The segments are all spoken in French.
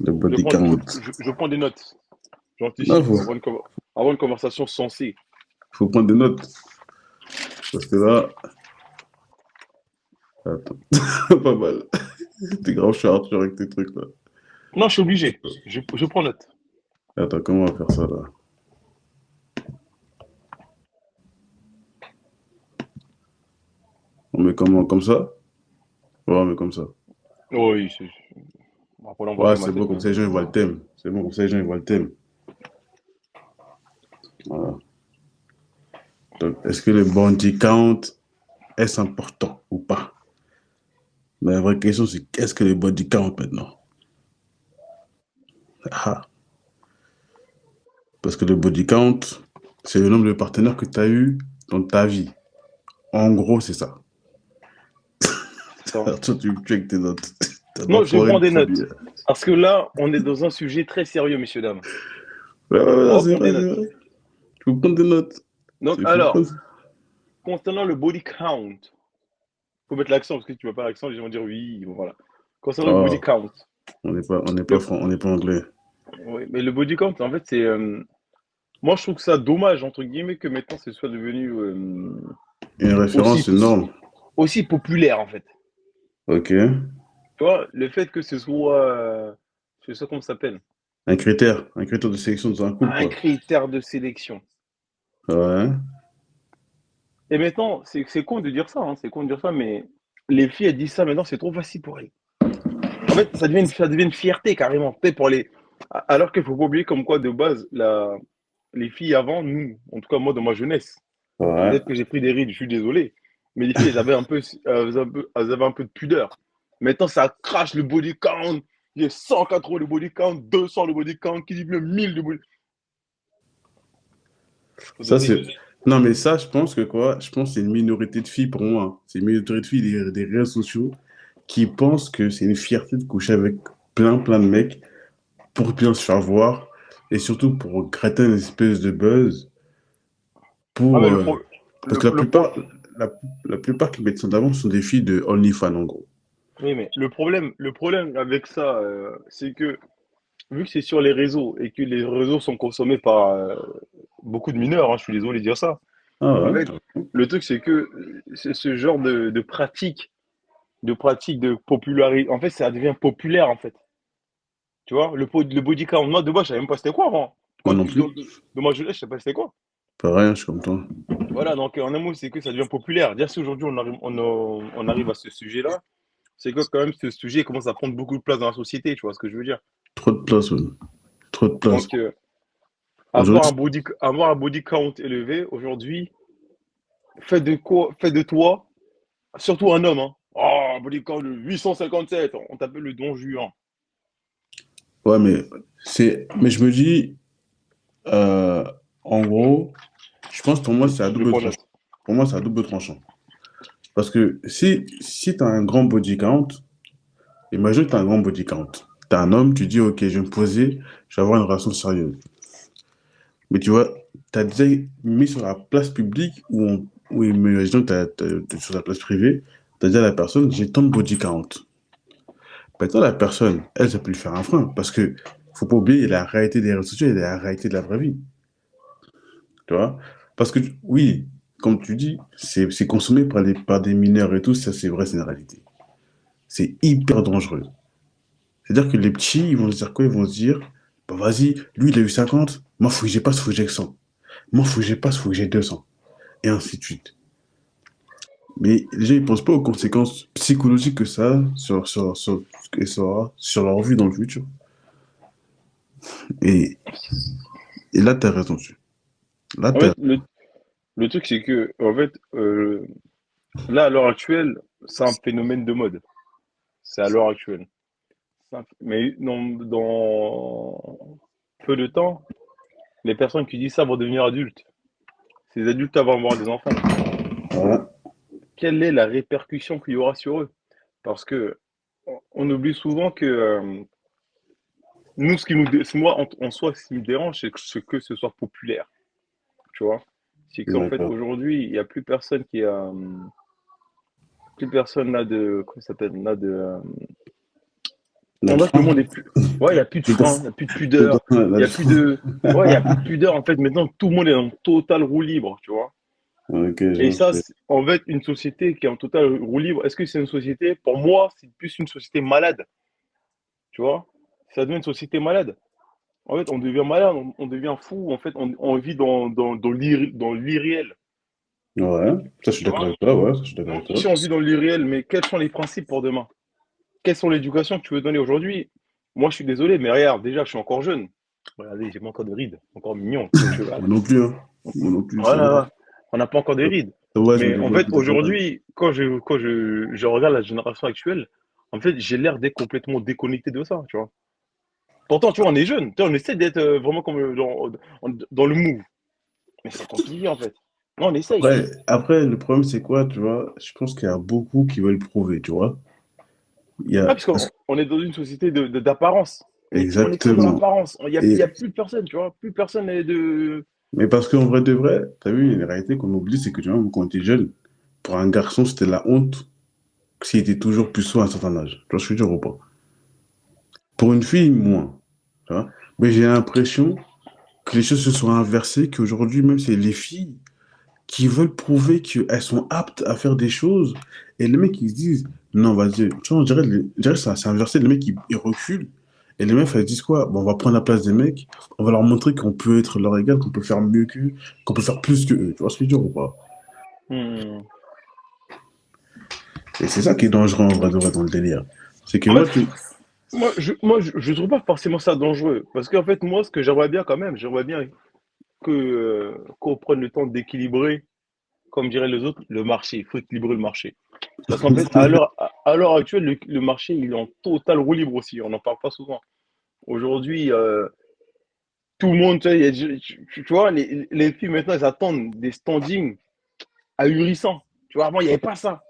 Le body count. Je prends des notes. Non, J'anticipe. Avoir une conversation sensée. faut prendre des notes. Parce que là, attends, pas mal. T'es grave Arthur avec tes trucs là. Non, je suis obligé. Je prends note. Attends, comment on va faire ça là? On met comment? Comme ça? Ouais, on met comme ça. Oui, après, là, on va Ouais, jouer ma c'est tête. bon, comme ça les gens ils voient le thème. C'est bon, comme ça les gens ils voient le thème. Voilà. Donc, est-ce que le body count est important ou pas? Mais la vraie question, c'est qu'est-ce que le body count maintenant? Ah, parce que le body count, c'est le nombre de partenaires que tu as eu dans ta vie. En gros, c'est ça. C'est ça. Alors, toi, tu avec tes notes. T'as pas Non, je foiré prends le des premier. notes. Parce que là, on est dans un sujet très sérieux, messieurs, dames. Ouais, ouais, ouais, On non, va c'est prendre vrai, des c'est notes. vrai. Il faut prendre des notes. Donc, Il faut alors, prendre. concernant le body count, faut mettre l'accent parce que si tu ne mets pas l'accent, les gens vont dire oui. Bon, voilà. Concernant le body Oh, count, le, on n'est pas anglais. oui, mais le body count, en fait, c'est. Moi, je trouve que ça dommage, entre guillemets, que maintenant, ce soit devenu Une référence, aussi, une norme. aussi populaire, en fait. Ok. Tu vois, le fait que ce soit comment ça s'appelle? Un critère de sélection dans un couple, Un quoi. critère de sélection. Ouais. Et maintenant, c'est con de dire ça, hein, c'est con de dire ça, mais les filles, elles disent ça maintenant, c'est trop facile pour elles. En fait, ça devient une fierté carrément. Peut-être pour les. Alors qu'il faut pas oublier comme quoi, de base, les filles avant, nous, en tout cas moi dans ma jeunesse, Ouais. peut-être que j'ai pris des rides, je suis désolé, mais les filles, elles avaient un peu de pudeur. Maintenant, ça crache le body count. Il y a 180 le body count, 200 le body count, qui dit même 1000 le body count. Faut Ça, doser. c'est. Non, mais ça, je pense que quoi? Je pense que c'est une minorité de filles pour moi, hein. C'est une minorité de filles des réseaux sociaux qui pensent que c'est une fierté de coucher avec plein de mecs pour bien se faire voir et surtout pour gratter une espèce de buzz Ah, pour. mais Parce que le pro- la, la plupart qui mettent ça en avant sont des filles de OnlyFans, en gros. oui, mais le problème avec ça, c'est que vu que c'est sur les réseaux et que les réseaux sont consommés par beaucoup de mineurs, hein, je suis désolé de dire ça. Ah En ouais? fait, le truc, c'est que c'est ce genre de pratique de popularité, en fait, ça devient populaire, en fait. Tu vois, le body count, moi, de base, je savais même pas c'était quoi, moi. Moi non plus. De ma jeunesse, je sais pas c'était quoi. Pas rien, je suis comme toi. Voilà, donc en un mot, c'est que ça devient populaire. Dire si aujourd'hui on arrive à ce sujet-là, c'est que quand même ce sujet commence à prendre beaucoup de place dans la société, tu vois ce que je veux dire. Trop de place, ouais. Trop de place. Donc, Aujourd'hui, avoir un body count élevé, aujourd'hui, fait de quoi, fait de toi, surtout un homme, hein. Oh, body count de 857, on t'appelle le don Juan. ouais, mais je me dis, euh, en gros, je pense pour moi, c'est à Je double prends tranchant. note. Pour moi, c'est à double tranchant. Parce que si tu as un grand body count, imagine que tu as un grand body count. Tu es un homme, tu dis, OK, je vais me poser, je vais avoir une relation sérieuse. Mais tu vois, tu as déjà mis sur la place publique où imaginons que tu es sur la place privée, tu as dit à la personne, j'ai tant de body count. Maintenant, la personne, elle, ça peut lui faire un frein. Parce que faut pas oublier la réalité des réseaux sociaux et la réalité de la vraie vie. Tu vois? Parce que, oui, comme tu dis, c'est consommé par des mineurs et tout, ça c'est vrai, c'est une réalité. C'est hyper dangereux. C'est-à-dire que les petits, ils vont se dire quoi? Ils vont se dire, bah vas-y, lui il a eu 50, moi faut que j'ai pas, faut que j'ai 100. Moi faut que j'ai pas, faut que j'ai 200. Et ainsi de suite. Mais les gens, ils pensent pas aux conséquences psychologiques que ça a sur leur vie dans le futur. Et, et là, t'as raison dessus. Là, En t'as... fait, le truc, c'est que, en fait, là, à l'heure actuelle, c'est un phénomène de mode. C'est à l'heure actuelle. Mais dans peu de temps, les personnes qui disent ça vont devenir adultes. Ces adultes vont avoir des enfants. Voilà. Quelle est la répercussion qu'il y aura sur eux? Parce que on oublie souvent que nous, moi, en soi, ce qui me dérange, c'est que ce soit populaire. Tu vois? C'est qu'en fait, D'accord. aujourd'hui, il n'y a plus personne plus personne n'a de, comment ça s'appelle, n'a de, En Le fait, le train, monde est plus. Ouais, il n'y a plus de le frein, train, il n'y a plus de le pudeur, train, il n'y le a plus train. de. Ouais, il n'y a plus de pudeur. En fait, maintenant, tout le monde est en total roue libre, tu vois. Ok, je Et vois ce ça, que en fait, une société qui est en total roue libre, est-ce que c'est une société? Pour moi, c'est plus une société malade, tu vois. Ça devient une société malade. En fait, on devient malade, on devient fou. En fait, on vit dans l'irréel. ouais, ça, je suis Tu d'accord vois? avec toi, ouais, ça, je suis d'accord Donc, avec toi. si on vit dans l'irréel, mais quels sont les principes pour demain? Quelles sont l'éducation que tu veux donner aujourd'hui? Moi, je suis désolé, mais regarde, déjà, je suis encore jeune. Regardez, j'ai pas encore de rides, encore mignon, petit cheval. Moi non plus, hein. Moi non plus, ça va. Voilà, on n'a pas encore de rides. Ça va, je me Mais en développe fait, petit à petit. aujourd'hui, je regarde la génération actuelle, en fait, j'ai l'air d'être complètement déconnecté de ça, tu vois. Pourtant, tu vois, on est jeune, tu vois, on essaie d'être vraiment comme dans le move. Mais c'est compliqué, en fait. Non, on essaye. Après, le problème, c'est quoi, tu vois? Je pense qu'il y a beaucoup qui veulent prouver, tu vois? Il y Ah, a... parce qu'on est dans une société d'apparence. On est que dans Exactement. l'apparence. Il y Et... a plus de personne, tu vois. Plus personne n'est de. Mais parce qu'en vrai de vrai, t'as vu, une réalité qu'on oublie, c'est que, tu vois, quand on était jeune, pour un garçon, c'était la honte s'il était toujours puceau à un certain âge. Tu vois ce que je veux dire ou pas? Pour une fille, moins. Tu vois? Mais j'ai l'impression que les choses se sont inversées, qu'aujourd'hui, même c'est les filles qui veulent prouver qu'elles sont aptes à faire des choses. Et les mecs, ils se disent, non, vas-y. Tu vois, on dirait que ça c'est inversé. Les mecs, ils reculent. Et les meufs, elles disent quoi? Bon, on va prendre la place des mecs. On va leur montrer qu'on peut être leur égal, qu'on peut faire mieux qu'eux, qu'on peut faire plus que eux. Tu vois ce que je veux dire ou pas? Hmm. Et c'est ça qui est dangereux en vrai de vrai dans le délire. C'est que En moi, fait, je trouve pas forcément ça dangereux. Parce qu'en fait, moi, ce que j'aimerais bien quand même, j'aimerais bien qu'on prenne le temps d'équilibrer, comme diraient les autres, le marché. Il faut équilibrer le marché. Parce qu'en fait, à l'heure actuelle, le marché, il est en total roue libre aussi. On n'en parle pas souvent. Aujourd'hui, tout le monde, tu vois, tu vois, les filles maintenant, elles attendent des standings ahurissants. Tu vois, avant, il n'y avait pas ça.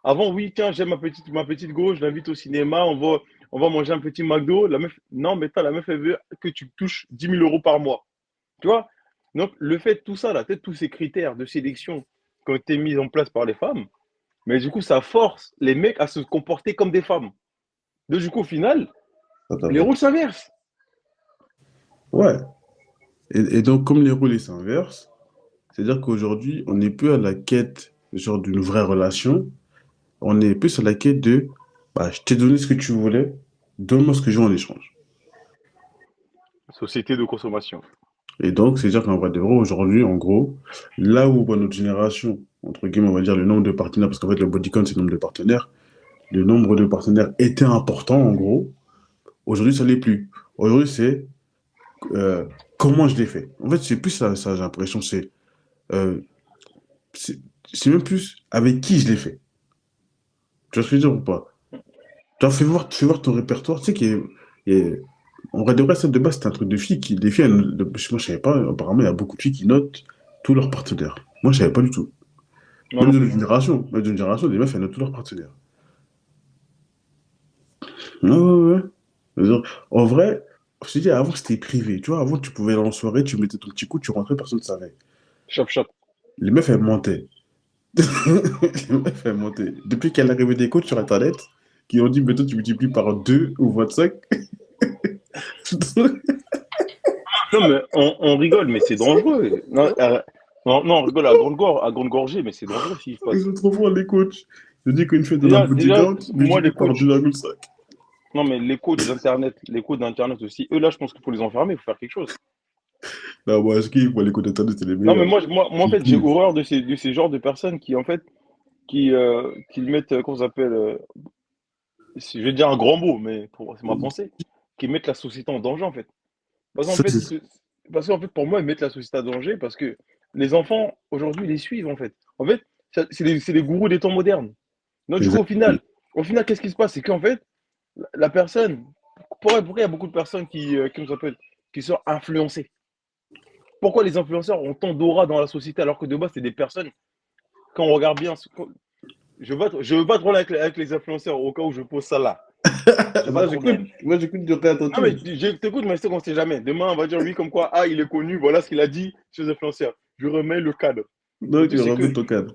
Avant, oui, tiens, j'ai ma petite go, je l'invite au cinéma, on va manger un petit McDo. La meuf, non, mais la meuf, elle veut que tu touches 10 000 € par mois. Tu vois? Donc, le fait de tout ça, là, peut-être tous ces critères de sélection qui ont été mis en place par les femmes, mais du coup, ça force les mecs à se comporter comme des femmes. Donc, du coup, au final, les rôles s'inversent. Ouais. Et donc, comme les rôles ils s'inversent, c'est-à-dire qu'aujourd'hui, on n'est plus à la quête genre d'une vraie relation, on est plus à la quête de bah, je t'ai donné ce que tu voulais, donne-moi ce que je veux en échange. Société de consommation. Et donc, c'est-à-dire qu'en vrai de vrai, aujourd'hui, en gros, là où bah, notre génération, entre guillemets, on va dire le nombre de partenaires, parce qu'en fait, le body count, c'est le nombre de partenaires, le nombre de partenaires était important, en gros, aujourd'hui, ça l'est plus. Aujourd'hui, c'est euh, comment je l'ai fait. En fait, c'est plus ça, ça j'ai l'impression, euh, c'est c'est même plus avec qui je l'ai fait. Tu vois ce que je veux dire ou pas? Tu vois, fais voir ton répertoire. Tu sais en vrai de vrai, ça de base, c'est un truc de filles qui. Les filles, moi, je savais pas. Apparemment, il y a beaucoup de filles qui notent tous leurs partenaires. Moi, je savais pas du tout. Moi non plus. Même d'une génération, les meufs, elles notent tous leurs partenaires. Ouais, ouais, ouais. En vrai, je te dis, avant, c'était privé. Tu vois, avant, tu pouvais aller en soirée, tu mettais ton petit coup, tu rentrais, personne ne savait. Chop, chop. Les meufs, elles mentaient. Les meufs, elles mentaient. Depuis qu'elle est arrivée des coachs sur Internet, qui ont dit, maintenant, tu multiplies par 2 ou 25. Non, mais on rigole, mais c'est dangereux. Non, non, on rigole à grande gorgée, mais c'est dangereux s'il se Ils passe. sont trop forts, les coachs. Je dis qu'une fête de la body Déjà, count, moi, multiplié par 2,5. non, mais les coachs d'Internet aussi, eux, là, je pense qu'il faut les enfermer, il faut faire quelque chose. Non, moi, ce qui, pour les coachs d'Internet, c'est les Non, mais meilleurs. moi, en Ils fait, j'ai kiffent. horreur de ces genres de personnes qui, en fait, qui mettent, comment ça s'appelle, je vais dire un grand mot, mais c'est ma pensée, qui mettent la société en danger, en fait. Parce qu'en Ça, fait, c'est- pour moi, ils mettent la société en danger parce que les enfants, aujourd'hui, les suivent, en fait. En fait, c'est les gourous des temps modernes. Donc, du coup, Exactement. au final, qu'est-ce qui se passe? C'est qu'en fait, la personne, pourquoi il y a beaucoup de personnes comment ça s'appelle, qui sont influencées? Pourquoi les influenceurs ont tant d'aura dans la société alors que de base, c'est des personnes, quand on regarde bien, je veux pas trop avec les influenceurs au cas où je pose ça là. J'ai pas Non, de j'écoute. problème. Moi, j'écoute de près Non, mais attentif. je t'écoute, mais c'est qu'on sait jamais. Demain, on va dire oui, comme quoi, ah, il est connu, voilà ce qu'il a dit sur les influenceurs. Je remets le cadre. Le Donc, truc, c'est remets que ton cadre.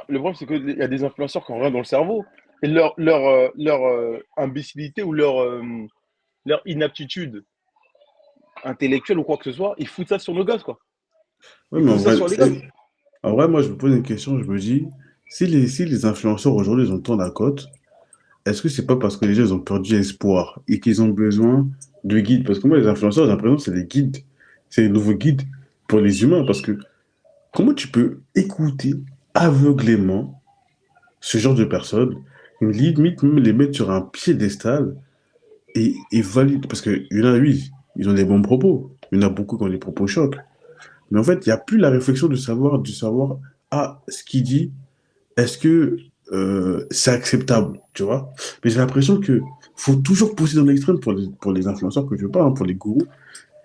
le problème, c'est qu'il y a des influenceurs qui ont rien dans le cerveau. et leur imbécilité ou leur inaptitude intellectuelle ou quoi que ce soit, ils foutent ça sur nos gosses, quoi. Ouais, Ils mais foutent ça sur les gosses. en vrai, moi, je me pose une question, je me dis, si les influenceurs aujourd'hui, ils ont tant la cote, est-ce que c'est pas parce que les gens ils ont perdu espoir et qu'ils ont besoin de guides? Parce que moi, les influenceurs, j'ai l'impression que c'est des guides. C'est des nouveaux guides pour les humains. Parce que comment tu peux écouter aveuglément ce genre de personnes, une limite même les mettre sur un piédestal et valider? Parce qu'il y en a, oui, ils ont des bons propos. Il y en a beaucoup qui ont des propos chocs. Mais en fait, il n'y a plus la réflexion de savoir, ah, ce qu'il dit, est-ce que c'est acceptable, tu vois? Mais j'ai l'impression que faut toujours pousser dans l'extrême pour les influenceurs que je parle, hein, pour les gourous,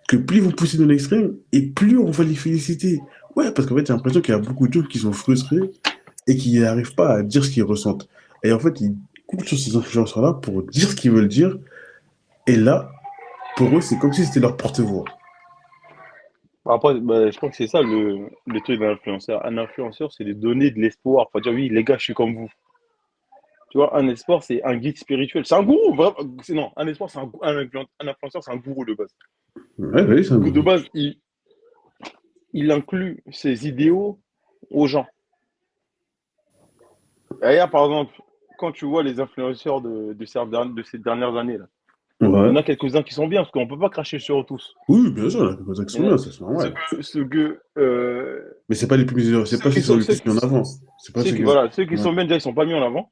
que plus vous poussez dans l'extrême, et plus on va les féliciter. Ouais, parce qu'en fait, j'ai l'impression qu'il y a beaucoup de gens qui sont frustrés et qui n'arrivent pas à dire ce qu'ils ressentent. Et en fait, ils coupent sur ces influenceurs-là pour dire ce qu'ils veulent dire, et là, pour eux, c'est comme si c'était leur porte-voix. Après, bah, je crois que c'est ça le truc d'un influenceur. Un influenceur, c'est de donner de l'espoir. Faut dire, oui, les gars, je suis comme vous. Tu vois, un espoir, c'est un guide spirituel. C'est un gourou, vraiment. Non, un espoir, c'est un influenceur, c'est un gourou de base. Ouais, oui, c'est un De gourou. base, il inclut ses idéaux aux gens. Et regarde, par exemple, quand tu vois les influenceurs de ces dernières années, là, il y en Ouais. a quelques-uns qui sont bien, parce qu'on ne peut pas cracher sur eux tous. Oui, bien sûr, la cause Il y sont en a bien, ça c'est normal. Mais c'est pas les plus, c'est ceux pas ceux qui qui sont sont, les plus mis en avant. C'est pas ceux ceux qui, qui ont. voilà, ceux qui Ouais. sont bien, déjà, ils sont pas mis en avant.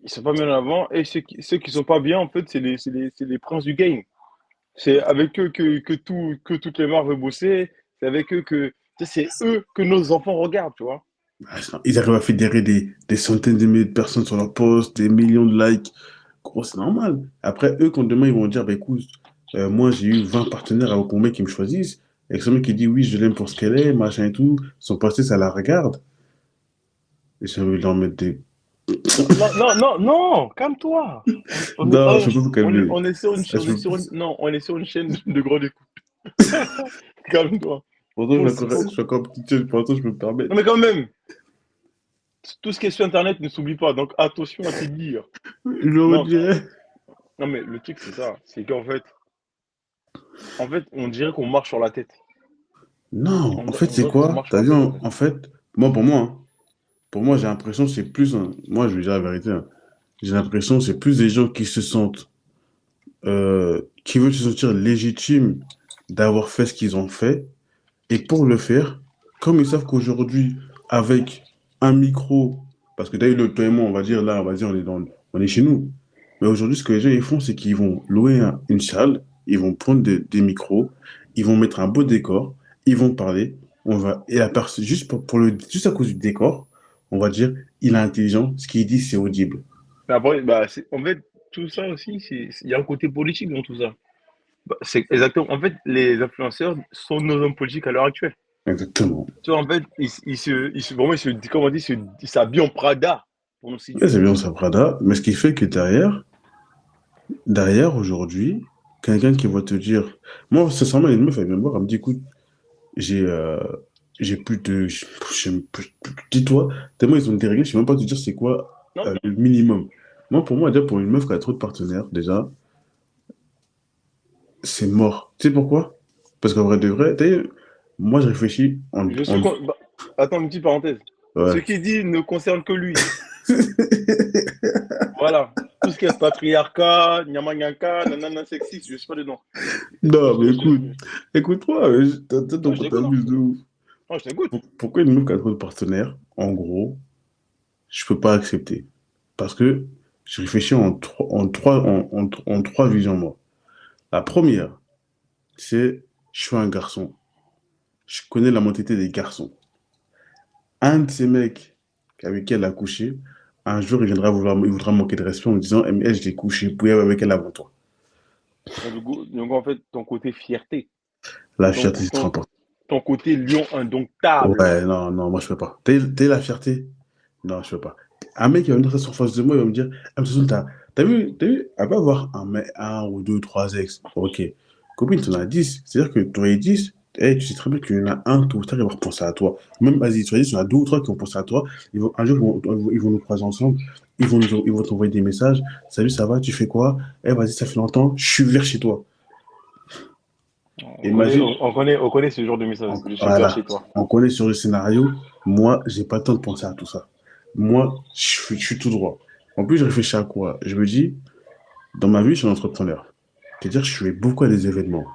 Ils sont pas mis en avant. Et ceux qui sont pas bien, en fait, c'est les princes du game. C'est avec eux que toutes les marques veulent bosser. C'est avec eux tu sais, c'est eux que nos enfants regardent, tu vois. Ah, ils arrivent à fédérer des centaines de milliers de personnes sur leur post, des millions de likes. Gros, c'est normal. Après, eux, quand demain, ils vont dire, bah, écoute, moi, j'ai eu 20 partenaires avant qu'on mec qui me choisissent. Et que ce mec qui dit, oui, je l'aime pour ce qu'elle est, machin et tout, son passé, ça la regarde. Et j'ai envie de leur mettre des. Non, non, non, non, non, calme-toi. Non, je peux pas vous calmer. On est sur une, Ah, je peux... non, on est sur une chaîne de grande écoute. Calme-toi. Pourtant, Faut- je suis encore petit, pourtant, je peux me permettre. Non, mais quand même, tout ce qui est sur Internet ne s'oublie pas. Donc attention à tes dires. Je le Non, redirais. non, mais le truc, c'est ça. C'est qu'en fait, on dirait qu'on marche sur la tête. Non, en fait, On c'est dirait qu'on quoi? marche sur T'as la vu, tête, en fait. en fait, hein, pour moi, j'ai l'impression que c'est plus, moi, je vais dire la vérité, hein. J'ai l'impression que c'est plus des gens qui se sentent, qui veulent se sentir légitimes d'avoir fait ce qu'ils ont fait. Et pour le faire, comme ils savent qu'aujourd'hui, avec un micro, parce que d'ailleurs, toi et moi, on va dire là, on va dire, on est chez nous. Mais aujourd'hui, ce que les gens ils font, c'est qu'ils vont louer une salle, ils vont prendre des micros, ils vont mettre un beau décor, ils vont parler, et la personne, juste à cause du décor, on va dire, il est intelligent, ce qu'il dit, c'est audible. Mais après, bah, en fait, tout ça aussi, il y a un côté politique dans tout ça. Bah, c'est exactement. En fait, les influenceurs sont nos hommes politiques à l'heure actuelle. Exactement. Tu vois, en fait, vraiment, comment on dit, ils s'habillent en Prada pour nous Ouais, séduire. c'est bien ça, Prada, mais ce qui fait que derrière aujourd'hui, quelqu'un qui va te dire, moi, sincèrement, une meuf, elle vient me voir, elle me dit, écoute, j'ai j'ai plus de, dis-toi, tellement ils ont des règles, je sais même pas te dire c'est quoi Non, le minimum. Moi, pour moi, déjà, pour une meuf qui a trop de partenaires, déjà, c'est mort. Tu sais pourquoi? Parce qu'en vrai de vrai, moi, je réfléchis je suis. Bah, attends, une petite parenthèse. Ce ouais. qu'il dit ne concerne que lui. Voilà. Tout ce qui est patriarcat, nyamanyaka, nanana sexiste, je suis pas dedans. Non, mais Je- je- écoute-moi, Non, donc je on t'écoute, hein. t'amuse de ouf. Non, je t'écoute. Pourquoi une meuf qui a trop de partenaires, en gros, je peux pas accepter? Parce que je réfléchis en trois visions, moi. La première, c'est je suis un garçon. Je connais la mentalité des garçons. Un de ces mecs avec qui elle a couché, un jour, il voudra manquer de respect en me disant, eh, mais je l'ai couché, vous pouvez avec elle avant toi. Donc, en fait, ton côté fierté, La ton, fierté, c'est trop ton, important. ton côté lion indomptable. Ouais, non, non, moi, je peux pas. T'as la fierté? Non, je peux pas. Un mec qui va venir s'asseoir en face de moi, il va me dire, ah, mais de toute façon, t'as vu, elle va avoir un ou deux, trois ex. Ok. Copine, t'en as 10. C'est-à-dire que tu as 10, tu sais très bien qu'il y en a un, tout ou tard, il va repenser à toi. Même, vas-y, tu as 10, il y en a deux ou trois qui vont penser à toi. Un jour, ils vont nous croiser ensemble. ils vont t'envoyer des messages. Salut, ça va, tu fais quoi? Eh, vas-y, ça fait longtemps, je suis vers chez toi. Imagine, On connaît ce genre de message. Je suis vers chez voilà, toi. on connaît sur le scénario. Moi, j'ai pas le temps de penser à tout ça. Moi, je suis tout droit. En plus, je réfléchis à quoi? Je me dis, dans ma vie, je suis un entrepreneur. C'est-à-dire que je fais beaucoup à des événements.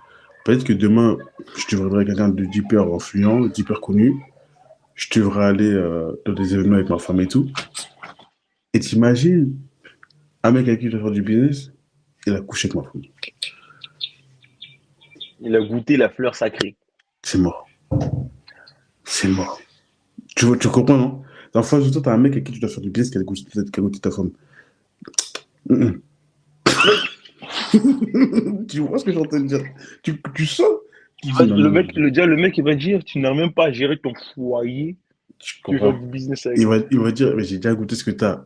Peut-être que demain, je devrais quelqu'un d'hyper influent, d'hyper connu. Je devrais aller dans des événements avec ma femme et tout. Et t'imagines, un mec avec qui je dois faire du business, il a couché avec ma femme. Il a goûté la fleur sacrée. C'est mort. C'est mort. Tu comprends, non? En face de toi, t'as un mec avec qui tu dois faire du business qui a goûté ta femme. Mm Mec, -mm. Tu vois ce que je suis en train de dire? Tu sens? Tu dis non, le non, mec, non. le mec, il va dire, tu n'as même pas à gérer ton foyer. Tu Tu veux faire comprends? du business avec. Il va dire, mais j'ai déjà goûté ce que t'as.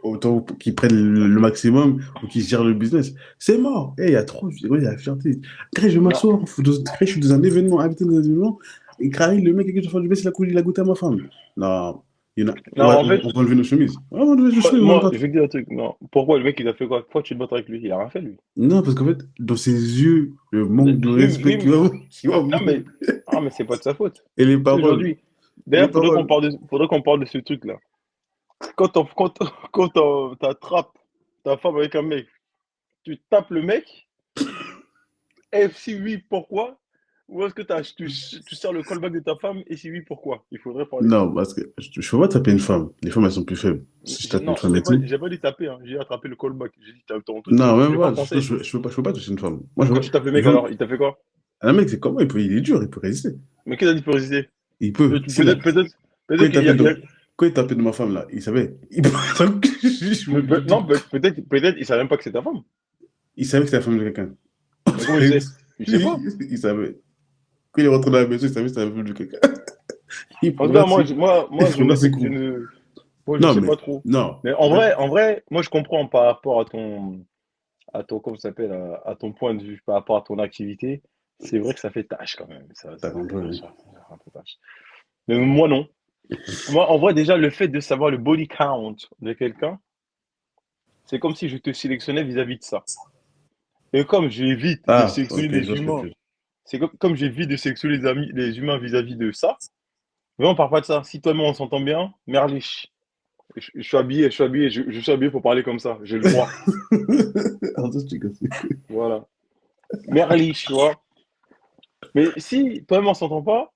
Autant qu'ils prennent le maximum ou qu'ils gèrent le business. C'est mort. Eh, il y a trop, ouais, il y a la fierté. Après, je vais Non, m'asseoir. Après, je suis dans un événement, invité dans un événement. Et Kraï, le mec avec qui je fais du business, il a goûté à ma femme. Non, non, en fait, on va enlever nos chemises. Ouais, on va enlever nos chemises, on va moi, pas. je vais te dire un truc. Non. Pourquoi le mec, il a fait quoi? Pourquoi tu te battes avec lui? Il a rien fait, lui. Non, parce qu'en fait, dans ses yeux, le manque de Oui, respect oui, qu'il va non, me- mais, ah, mais c'est pas de sa faute. Et les Si paroles. aujourd'hui, Et les d'ailleurs, paroles. faudrait qu'on parle de ce truc-là. Quand t'attrapes ta femme avec un mec, tu tapes le mec, et si oui, pourquoi? Ou est-ce que tu sers le callback de ta femme, et si oui, pourquoi? Il faudrait parler de ça. Non, parce que je peux pas taper une femme. Les femmes, elles sont plus faibles. Si je tape une Non, femme et tout. j'ai pas dit taper, hein. J'ai attrapé le callback. J'ai dit, t'as ton truc, Non, je même vais pas pas. penser. Je peux pas toucher une femme. Moi, je Quand veux, tu tapes le je mec, veux, alors, il t'a fait quoi? un mec, c'est comment il est dur, il peut résister. Mais qui t'a dit de résister? Il peut. Quand Peut-être il qu'il y tapait a, de, quand il tapait de ma femme, là, il savait. non, peut-être il savait même pas que c'est ta femme. Il savait que c'était la femme de quelqu'un. Mais comment il sait? Je sais pas. Il savait. Quand il est rentré dans la maison, il savait que c'était la femme de quelqu'un. En tout cas, Il moi, prenait ses coups. je Non, sais mais, pas trop. non. Mais en vrai, moi, je comprends par rapport à ton, comment ça s'appelle, à ton point de vue, par rapport à ton activité. C'est vrai que ça fait tâche quand même. T'as Ça fait compris, tâche, oui. hein. Ça fait un peu tâche. Mais moi, non. Moi, en vrai, déjà, le fait de savoir le body count de quelqu'un, c'est comme si je te sélectionnais vis-à-vis de ça. Et comme j'évite de Ah, sélectionner ok, je vois les ce que tu humains, veux dire. c'est comme j'évite de sélectionner les humains vis-à-vis de ça, mais on parle pas de ça. Si toi et moi on s'entend bien, merlich. Je suis habillé pour parler comme ça. J'ai le droit. Ah, ça, c'est cassé. Voilà. Merlich, tu vois. Mais si toi et moi on s'entend pas,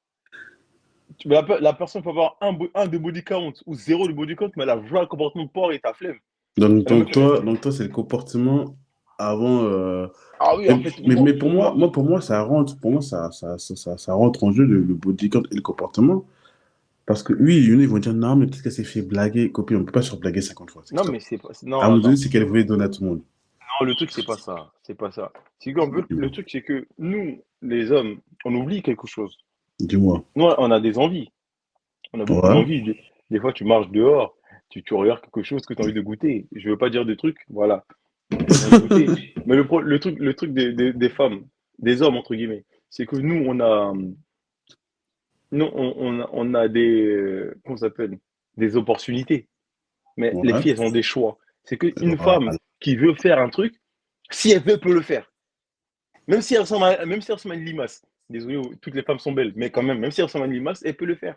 la personne peut avoir un de body count ou zéro de body count, mais elle a vraiment un comportement de porc et ta flemme. Elle a même plus de respect. Donc toi, c'est le comportement avant. Ah oui, en fait, Mais pour moi, ça rentre, pour moi, ça rentre en jeu le body count et le comportement. Parce que oui, il y en a, ils vont dire non, mais peut-être qu'elle s'est fait blaguer. Copie, on ne peut pas se faire blaguer 50 fois. C'est non, stop. mais c'est pas. À un Non, moment donné, attends. c'est qu'elle voulait donner à tout le monde. Non, le truc, c'est pas ça. C'est pas ça. C'est qu'en fait, le truc, c'est que nous, les hommes, on oublie quelque chose. Dis-moi. Nous, on a des envies. On a beaucoup Ouais. d'envies. Des fois, tu marches dehors, tu regardes quelque chose que tu as envie de goûter. Je veux pas dire des trucs, voilà. Tu as envie de goûter. Mais le truc des femmes, des hommes, entre guillemets, c'est que on a comment ça s'appelle? Des opportunités. Mais les Ouais. filles, elles ont des choix. C'est qu'une femme Voilà. qui veut faire un truc, si elle veut, elle peut le faire. Même si elle ressemble à une limace. Désolé, toutes les femmes sont belles, mais quand même, même si elle ressemble à une limace, elle peut le faire.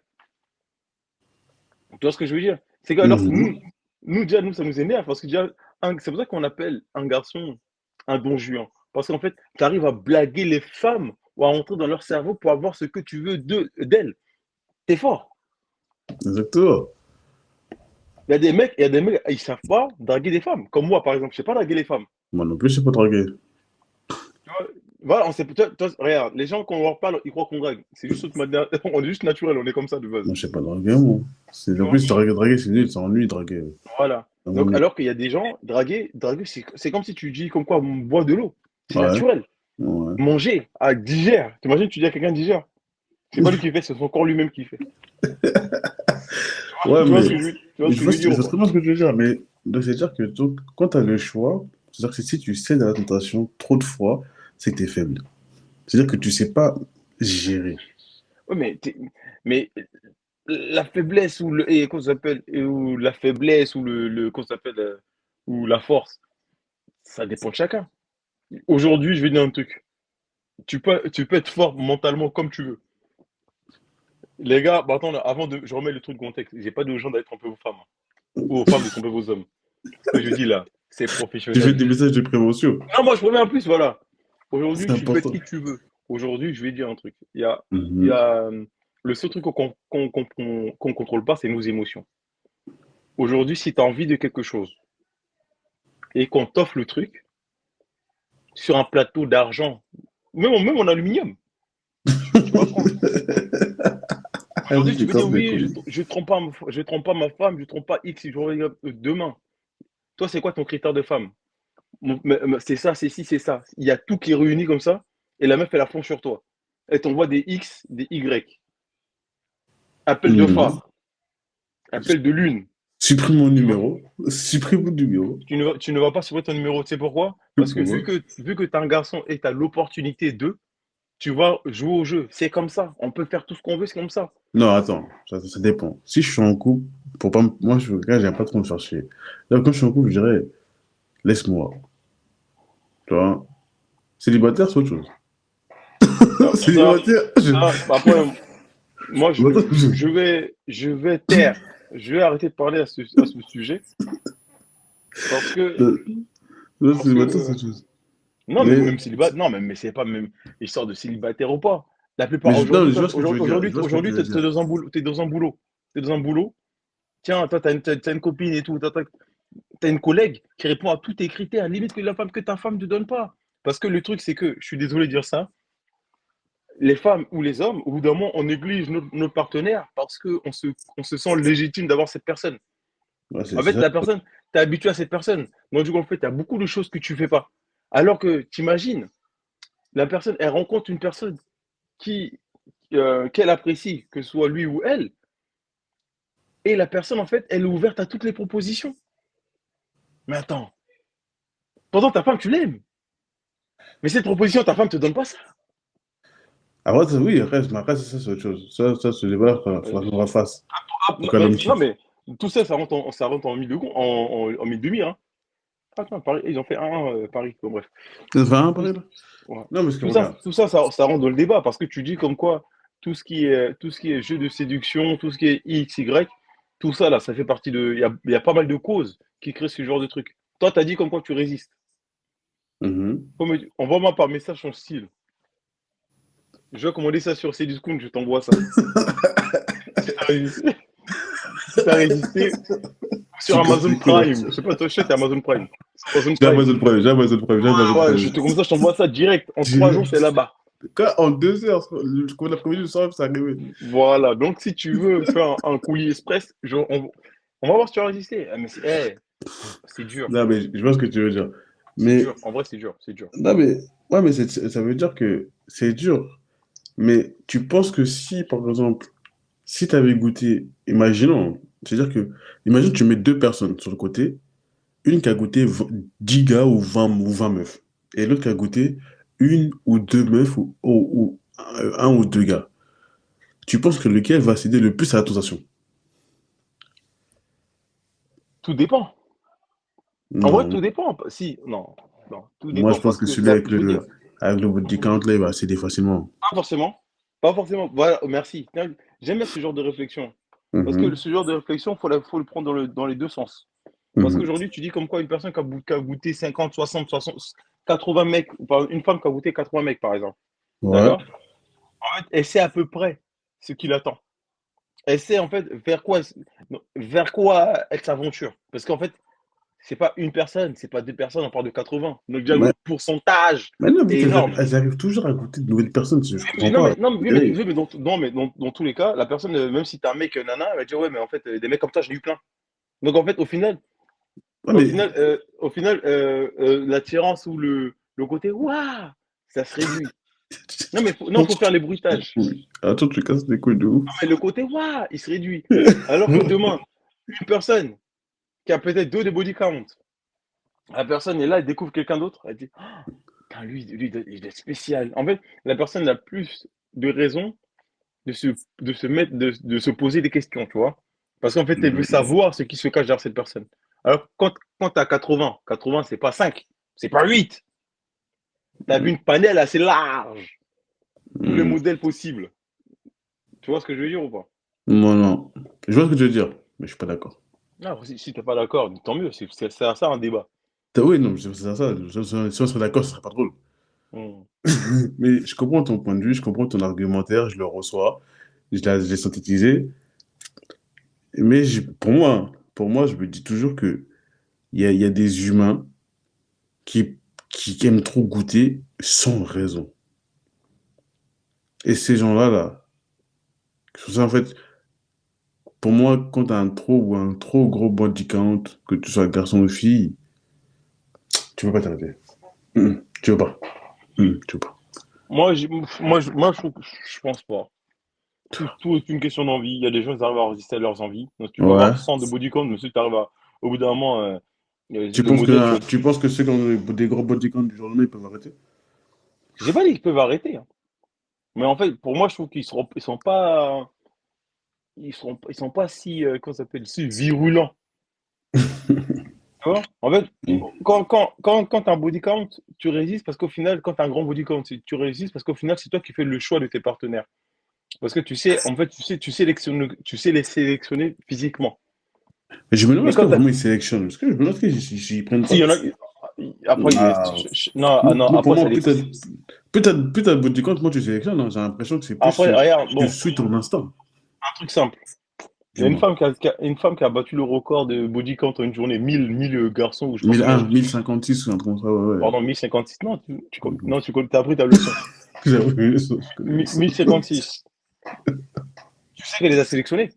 Tu vois ce que je veux dire? C'est que alors Mhm. déjà, nous, ça nous énerve parce que déjà, c'est pour ça qu'on appelle un garçon un don Juan. Parce qu'en fait, tu arrives à blaguer les femmes ou à entrer dans leur cerveau pour avoir ce que tu veux d'elles. T'es fort. Exactement. Il y a des mecs, ils savent pas draguer des femmes. Comme moi, par exemple, je sais pas draguer les femmes. Moi non plus, je sais pas draguer. Tu vois, voilà, regarde, les gens, quand on leur parle, ils croient qu'on drague. C'est juste, on est juste naturel, on est comme ça de base. Moi, je sais pas draguer, moi. Tu En vois? plus, draguer, c'est nul, ça ennuie, draguer. Voilà. Ça Donc, m'ennuie. alors qu'il y a des gens, draguer, c'est comme si tu dis comme quoi, bois de l'eau. C'est Ouais. naturel. Ouais. Manger, digère. T'imagines, tu dis à quelqu'un digère. C'est pas lui qui fait, c'est son corps lui-même qui fait. Ouais, Tu vois ce que je veux dire je ou vois pas? très bien ce que tu veux dire, mais donc, c'est-à-dire que donc, quand tu as le choix, c'est-à-dire que si tu cèdes à la tentation trop de fois, c'est que tu es faible. C'est-à-dire que tu sais pas gérer. Ouais, mais la faiblesse ou le et comment ça s'appelle? Et ou la faiblesse ou le comment ça s'appelle? Ou la force, ça dépend de chacun. Aujourd'hui, je vais dire un truc. Tu peux être fort mentalement comme tu veux. Les gars, bah attends, là, avant de, je remets le truc de contexte. J'ai pas de gens d'aller tromper vos femmes, hein, ou aux femmes de tromper vos hommes. Ce que je dis là, c'est Tu fais professionnel. des messages de prévention. Non, moi je promets en plus, voilà. C'est Aujourd'hui, tu peux être important. qui tu veux. Aujourd'hui, je vais dire un truc. Il y Mhm. a le seul truc qu'on contrôle pas, c'est nos émotions. Aujourd'hui, si tu as envie de quelque chose et qu'on t'offre le truc sur un plateau d'argent, même en aluminium, tu vas prendre. Vas-y, Aujourd'hui, tu c'est peux dire comme les oui, couilles. je trompe pas, je trompe pas ma femme, je trompe pas X, je regarde demain. Toi, c'est quoi ton critère de femme? C'est ça, c'est ci, c'est ça. Il y a tout qui est réuni comme ça, et la meuf, elle a fond sur toi. Elle t'envoie des X, des Y, appel de Mhm. phare, appel de lune. Supprime mon Tu vois? numéro. Supprime mon numéro. Tu ne vas pas supprimer ton numéro. Tu sais pourquoi? Que Parce que pour moi. vu que tu es un garçon et tu as l'opportunité de, tu vas jouer au jeu. C'est comme ça. On peut faire tout ce qu'on veut, c'est comme ça. Non, attends, ça dépend. Si je suis en couple, pour pas, moi, j'aime pas trop me faire chier. Donc, quand je suis en couple, je dirais, laisse-moi. Tu vois, célibataire, c'est autre chose. Ça, ça, Célibataire, après, moi, Célibataire, je vais taire. Je vais arrêter de parler à ce sujet parce que, non, parce célibataire, c'est que, autre chose. non, mais Mais, même célibataire, non, mais c'est pas même histoire de célibataire ou pas. La mais plupart, non, aujourd'hui, je toi, vois ce que tu veux dire. Je vois ce que tu aujourd'hui, veux t'es dire. dans un boulot, t'es dans un boulot. T'es dans un boulot. Tiens, toi, t'as une copine et tout. T'as une collègue qui répond à tous tes critères, limite que ta femme ne te donne pas. Parce que le truc, c'est que, je suis désolé de dire ça, les femmes ou les hommes, au bout d'un moment, on néglige notre partenaire parce qu'on se sent légitime d'avoir cette personne. Ouais, En c'est fait, ça. la personne, tu es habitué à cette personne. Donc, du coup, en fait, tu as beaucoup de choses que tu fais pas. Alors que, t'imagines, la personne, elle rencontre une personne qui, qu'elle apprécie, que ce soit lui ou elle, et la personne, en fait, elle est ouverte à toutes les propositions. Mais attends, pourtant, ta femme, tu l'aimes. Mais cette proposition, ta femme ne te donne pas ça. Après, oui, après, ça, c'est autre chose. Ça, ce débat, il Euh, faudra qu'on refasse. Pour non, qu'un mais, homme non, kiffe. mais tout ça, ça rentre en mille de, en mille de mire. Hein. Attends, Paris, ils ont fait un, Paris. Bon, bref. Ça va, hein, Tout, pareil, là? ouais. Non, parce que Tout ça, regarde. tout ça, ça rentre dans le débat parce que tu dis comme quoi tout ce qui est jeu de séduction, tout ce qui est X, Y, tout ça là, ça fait partie de. Il y a pas mal de causes qui créent ce genre de truc. Toi, tu as dit comme quoi tu résistes. Mhm. Envoie-moi par message ton style. Je vais commander ça sur Cdiscount, je t'envoie ça. Si t'as résisté, si t'as résisté, sur Amazon C'est quoi? Prime. Je sais pas, toi, je sais, t'es Amazon Prime. Sur Amazon Prime. J'ai Amazon Prime, j'ai Amazon Ouais, Prime. comme ça, je t'envoie ça direct. En 3 jours, c'est là-bas. Quand, en 2 heures, je commande l'après-midi, le soir, ça arrive. Voilà. Donc, si tu veux faire un colis express, on va voir si tu vas résister. Ah, mais c'est dur. Non, mais je vois ce que tu veux dire. C'est Mais, dur. En vrai, c'est dur. C'est dur. non, mais, ouais, mais ça veut dire que c'est dur. Mais tu penses que si, par exemple, si tu avais goûté, imaginons, c'est-à-dire que, imagine tu mets deux personnes sur le côté, une qui a goûté 10 gars ou 20 meufs, et l'autre qui a goûté une ou deux meufs ou un ou deux gars. Tu penses que lequel va céder le plus à la tentation? Tout dépend. En vrai, Non, tout dépend. Si, non, non, tout moi je dépend pense parce que que celui je veux dire, avec le body count, là, il va céder facilement. pas forcément. Pas forcément. Voilà, merci. Tiens, j'aime bien ce genre de réflexion. Parce que Mhm, ce genre de réflexion, faut le prendre dans les deux sens. Parce mhm. qu'aujourd'hui, tu dis comme quoi une personne qui a goûté 50, 60, 60, 80 mecs, une femme qui a goûté 80 mecs, par exemple. Ouais. D'accord? En fait, elle sait à peu près ce qu'il attend. Elle sait en fait vers quoi elle s'aventure. Parce qu'en fait, c'est pas une personne, c'est pas deux personnes, on parle de 80. Donc déjà, le Mais, pourcentage mais non, vu est qu'énorme. elles arrivent toujours à goûter de nouvelles personnes, je Mais comprends non, pas. mais, non, mais, oui, mais, Oui. oui, mais non, mais dans tous les cas, la personne, même si t'es un mec nana, elle va dire ouais, mais en fait, des mecs comme ça, j'en ai eu plein. Donc en fait, au final, Ouais, mais l'attirance ou le côté waouh, ça se réduit. Non, mais non, faut faire les bruitages. oui. Attends, tu casses les couilles de ouf. Mais le côté waouh, il se réduit. Alors que demain, une personne qui a peut-être deux de body count, la personne est là, elle découvre quelqu'un d'autre, elle dit ah, putain, lui, il est spécial. En fait, la personne a plus de raisons de se, de se mettre, de se poser des questions, tu vois. Parce qu'en fait, elle veut Mm, savoir ce qui se cache derrière cette personne. Alors, quand tu as 80, c'est pas 5, c'est pas 8. Tu as vu mm, une panel assez large, tous les mm. modèles possibles. Tu vois ce que je veux dire ou pas? Non, non. Je vois ce que tu veux dire, mais je suis pas d'accord. Non, si tu n'es pas d'accord, tant mieux, c'est ça un débat. Oui, non, c'est ça. Si on serait d'accord, ce serait pas drôle. Hmm. Mais je comprends ton point de vue, je comprends ton argumentaire, je le reçois, je l'ai synthétisé. Mais pour moi, je me dis toujours que il y a des humains qui, qui aiment trop goûter sans raison. Et ces gens-là, là, c'est ça, en fait, pour moi, quand tu as un trop gros body count, que tu sois garçon ou fille, tu peux pas t'arrêter. Tu veux pas. Tu veux pas. Je pense pas. Tout est une question d'envie. Il y a des gens qui arrivent à résister à leurs envies. Donc, tu peux Ouais. avoir 100 de body count, mais si tu arrives à, au bout d'un moment, Tu le penses modèle, tu que, vois. tu penses que ceux qui ont des gros body count du jour au lendemain, ils peuvent arrêter? J'ai pas dit qu'ils peuvent arrêter, hein. Mais en fait, pour moi, je trouve ils sont pas si, comment ça s'appelle, si virulents. Tu vois? En fait, quand tu as un body count, tu résistes parce qu'au final, quand tu as un grand body count, tu résistes parce qu'au final, c'est toi qui fais le choix de tes partenaires. Parce que tu sais, en fait, tu sais les sélectionner physiquement. Mais je me demande Mais est-ce que quand t'as, vraiment ils sélectionnent. Parce que je me demande s'ils prennent si, pas. il y en a, après, Ah, non, ah non, moi, pour après, ça moi, dépend. plus t'as de body count, moi tu sélectionnes, hein. J'ai l'impression que c'est plus Après, regarde, tu bon, suis ton instinct. un truc simple. Il y a une Dis-moi. femme une femme qui a battu le record de body count en une journée, 1000 garçons, ou je sais pas combien. 1056 ou un truc comme ça, ouais, ouais. Pardon, 1056. Non, non, t'as appris ta leçon. J'avoue, je connais ça. 1056. Tu sais qu'elle les a sélectionnés.